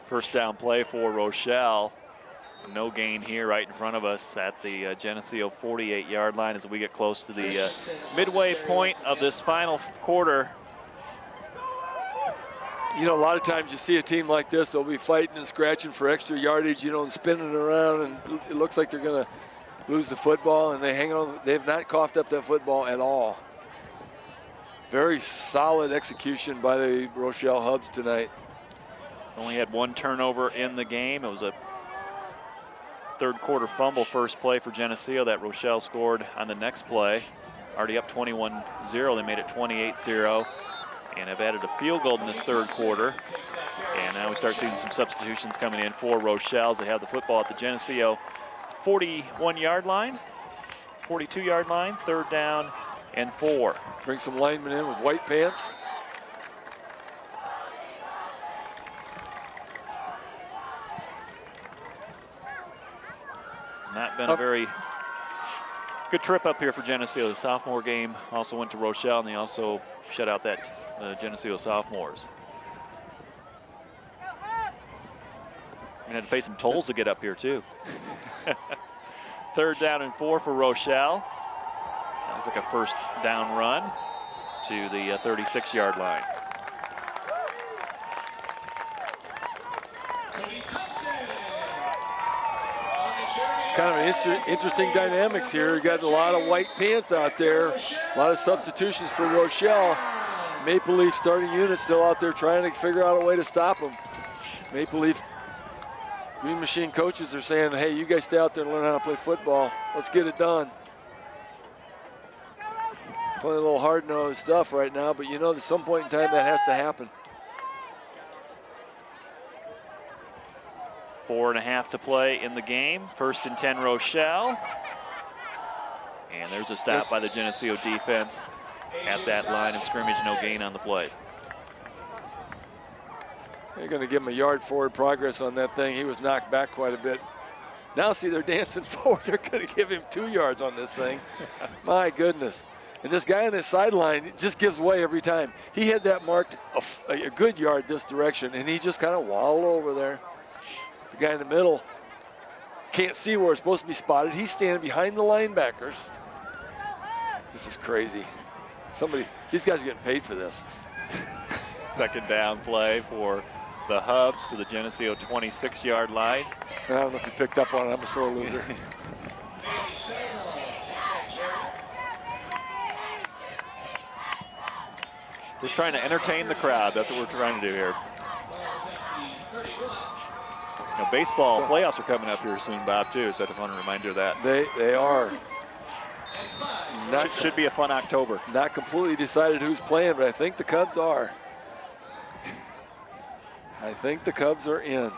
First down play for Rochelle. No gain here right in front of us at the Geneseo 48-yard line as we get close to the midway point of this final quarter. You know, a lot of times you see a team like this, they'll be fighting and scratching for extra yardage, you know, and spinning around, and it looks like they're going to lose the football, and they hang on. They've not coughed up that football at all. Very solid execution by the Rochelle Hubs tonight. Only had 1 turnover in the game. It was a third quarter fumble first play for Geneseo that Rochelle scored on the next play. Already up 21-0. They made it 28-0 and have added a field goal in this third quarter. And now we start seeing some substitutions coming in for Rochelle as they have the football at the Geneseo 41-yard line, 42-yard line, 3rd down and 4. Bring some linemen in with white pants. It's not been a very good trip up here for Geneseo. The sophomore game also went to Rochelle, and they also shut out that Geneseo sophomores. We had to pay some tolls to get up here too. 3rd down and 4 for Rochelle. That was like a first down run to the 36-yard line. Kind of an interesting dynamics here. You got a lot of white pants out there, a lot of substitutions for Rochelle. Maple Leaf starting unit still out there trying to figure out a way to stop them. Maple Leaf Green Machine coaches are saying, hey, you guys stay out there and learn how to play football. Let's get it done. Playing a little hard-nosed stuff right now, but you know, at some point in time that has to happen. 4.5 to play in the game. 1st and 10 Rochelle. And there's a stop by the Geneseo defense at that line of scrimmage. No gain on the play. They're going to give him a yard forward progress on that thing. He was knocked back quite a bit. Now see, they're dancing forward. They're going to give him 2 yards on this thing. My goodness. And this guy on his sideline just gives way every time. He had that marked a good yard this direction, and he just kind of waddled over there. The guy in the middle can't see where it's supposed to be spotted. He's standing behind the linebackers. This is crazy. These guys are getting paid for this. 2nd down play for the Hubs to the Geneseo 26-yard line. I don't know if you picked up on it. I'm a sore loser. Just trying to entertain the crowd. That's what we're trying to do here. You know, baseball playoffs are coming up here soon, Bob, too, so I just want to remind you of that. They are. Should be a fun October. Not completely decided who's playing, but I think the Cubs are. I think the Cubs are in.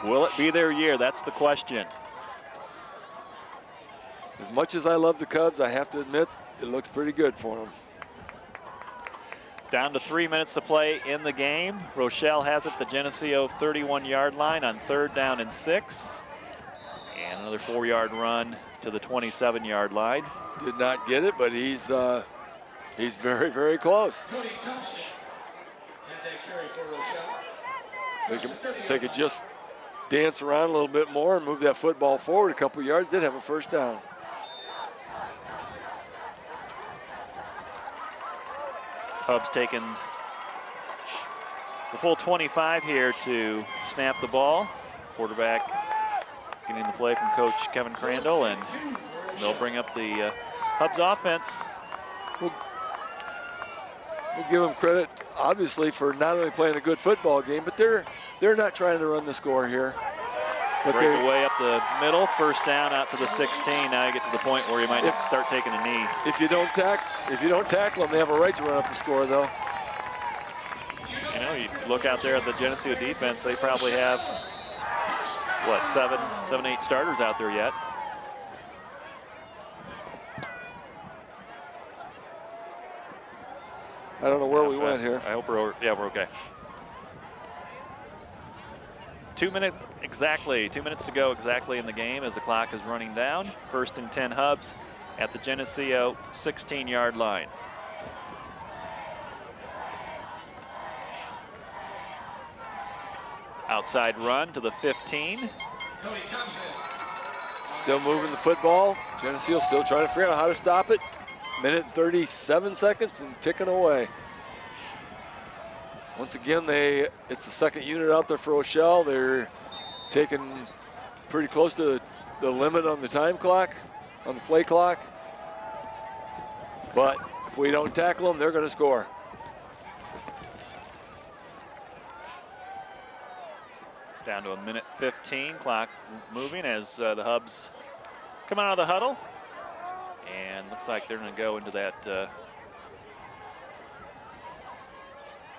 Will it be their year? That's the question. As much as I love the Cubs, I have to admit, it looks pretty good for them. Down to 3 minutes to play in the game. Rochelle has it the Geneseo 31-yard line on 3rd down and 6. And another 4-yard run to the 27-yard line. Did not get it, but he's very, very close. They could just dance around a little bit more and move that football forward a couple yards. They'd have a 1st down. Hubs taking the full 25 here to snap the ball. Quarterback getting the play from Coach Kevin Crandall, and they'll bring up the Hubs offense. We'll give them credit, obviously, for not only playing a good football game, but they're not trying to run the score here. But Breakaway up the middle, first down out to the 16. Now you get to the point where you might just start taking a knee. If you don't tackle them, they have a right to run up the score, though. You know, you look out there at the Geneseo defense, they probably have, what, seven, 8 starters out there yet. I don't know where we went here. I hope we're okay. 2 minutes exactly, 2 minutes to go exactly in the game as the clock is running down. 1st and 10 Hubs at the Geneseo 16-yard line. Outside run to the 15. Still moving the football. Geneseo still trying to figure out how to stop it. Minute and 37 seconds and ticking away. Once again, it's the second unit out there for Rochelle. They're taking pretty close to the limit on the time clock, on the play clock. But if we don't tackle them, they're going to score. Down to a minute 15, clock moving as the Hubs come out of the huddle. And looks like they're going to go into that. I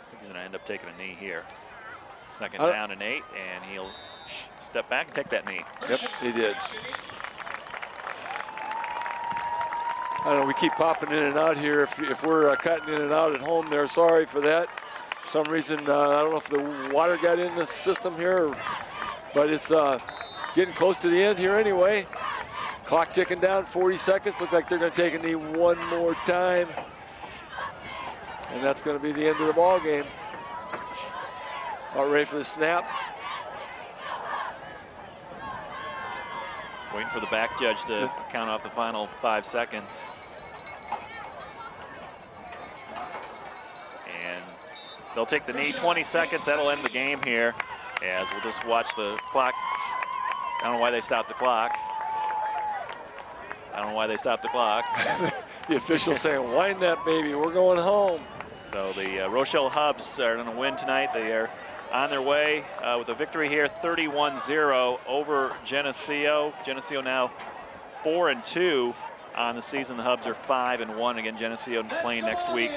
think he's going to end up taking a knee here. 2nd down and 8, and he'll step back and take that knee. Yep, he did. I don't know, we keep popping in and out here. If we're cutting in and out at home there, sorry for that. For some reason, I don't know if the water got in the system here, but it's getting close to the end here anyway. Clock ticking down, 40 seconds. Look like they're going to take a knee one more time. And that's going to be the end of the ball game. All ready for the snap. Waiting for the back judge to count off the final 5 seconds. And they'll take the knee, 20 seconds. That'll end the game here as we'll just watch the clock. I don't know why they stopped the clock. I don't know why they stopped the clock. The official saying, wind that baby, we're going home. So the Rochelle Hubs are going to win tonight. They are on their way with a victory here, 31-0 over Geneseo. Geneseo now 4-2 on the season. The Hubs are 5-1. Again, Geneseo playing next week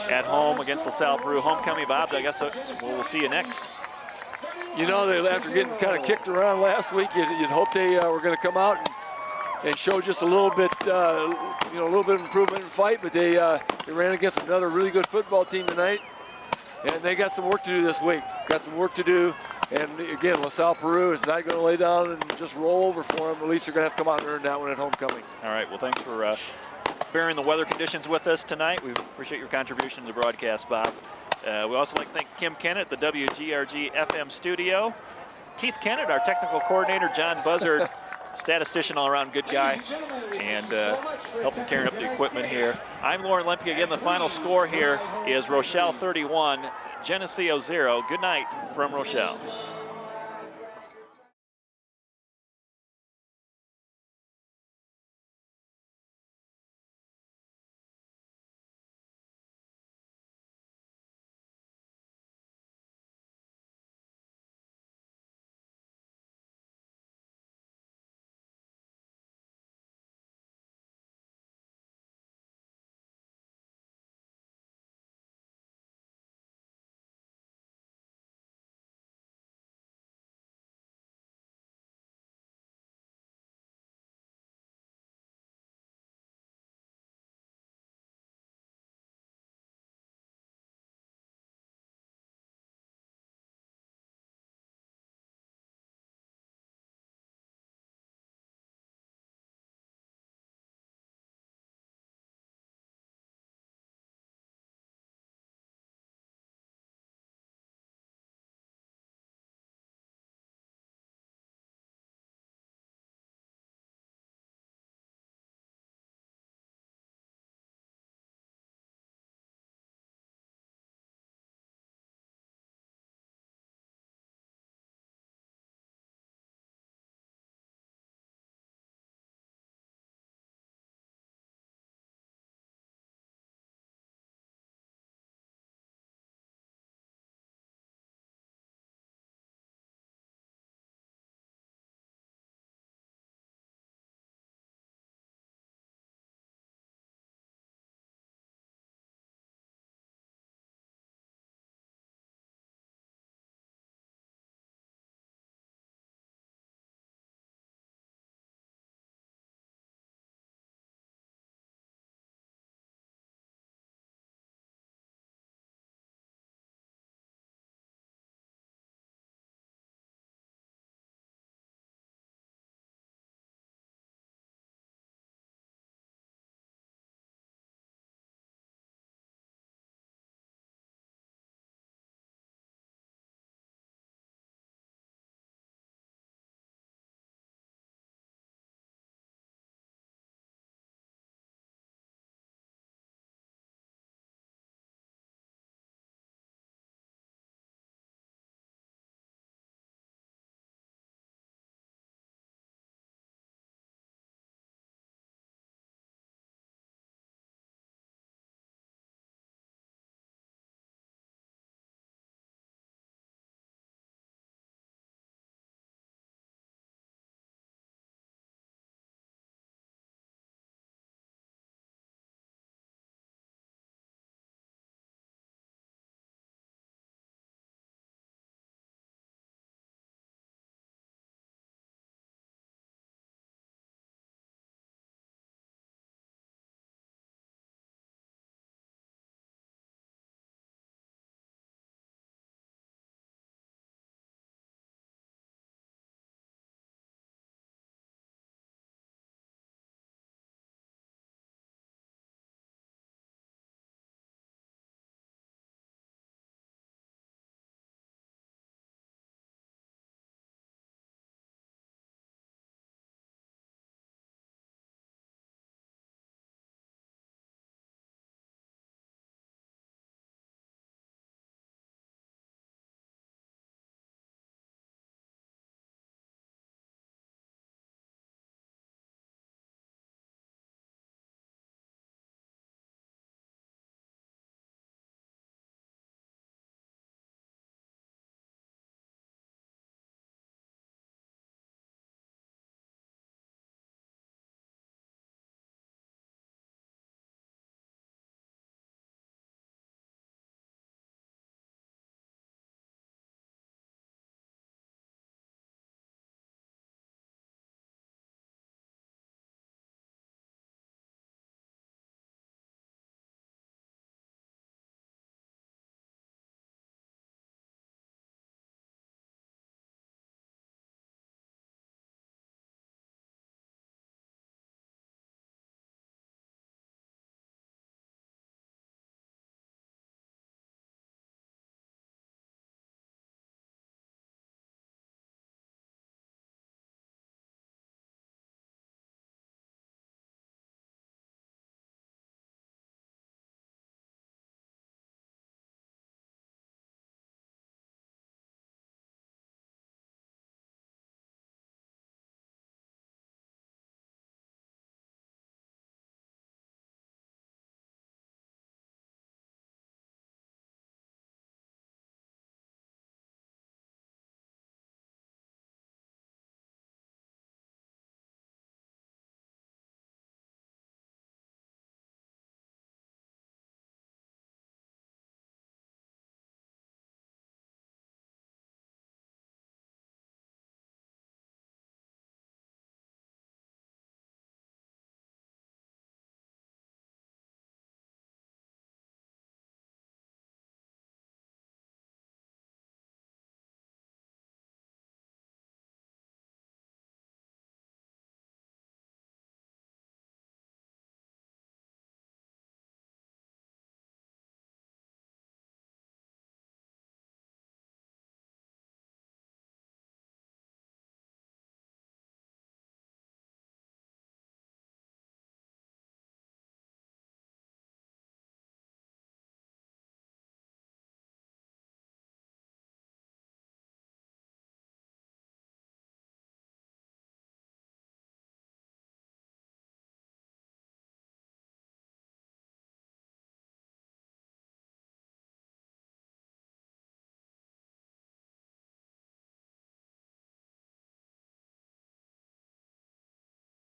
at home against LaSalle Peru. Homecoming, Bob, I guess we'll see you next. You know, after getting kind of kicked around last week, you'd hope they were going to come out and show just a little bit, a little bit of improvement in fight, but they ran against another really good football team tonight, and they got some work to do this week. Got some work to do, and again, LaSalle Peru is not going to lay down and just roll over for them. The Leafs are going to have to come out and earn that one at homecoming. All right, well, thanks for bearing the weather conditions with us tonight. We appreciate your contribution to the broadcast, Bob. We also like to thank Kim Kennett, the WGRG FM studio. Keith Kennett, our technical coordinator, John Buzzard, statistician, all-around good guy, and helping carrying up the equipment here. I'm Lauren Lemke. Again, the final score here is Rochelle 31, Geneseo 0. Good night from Rochelle.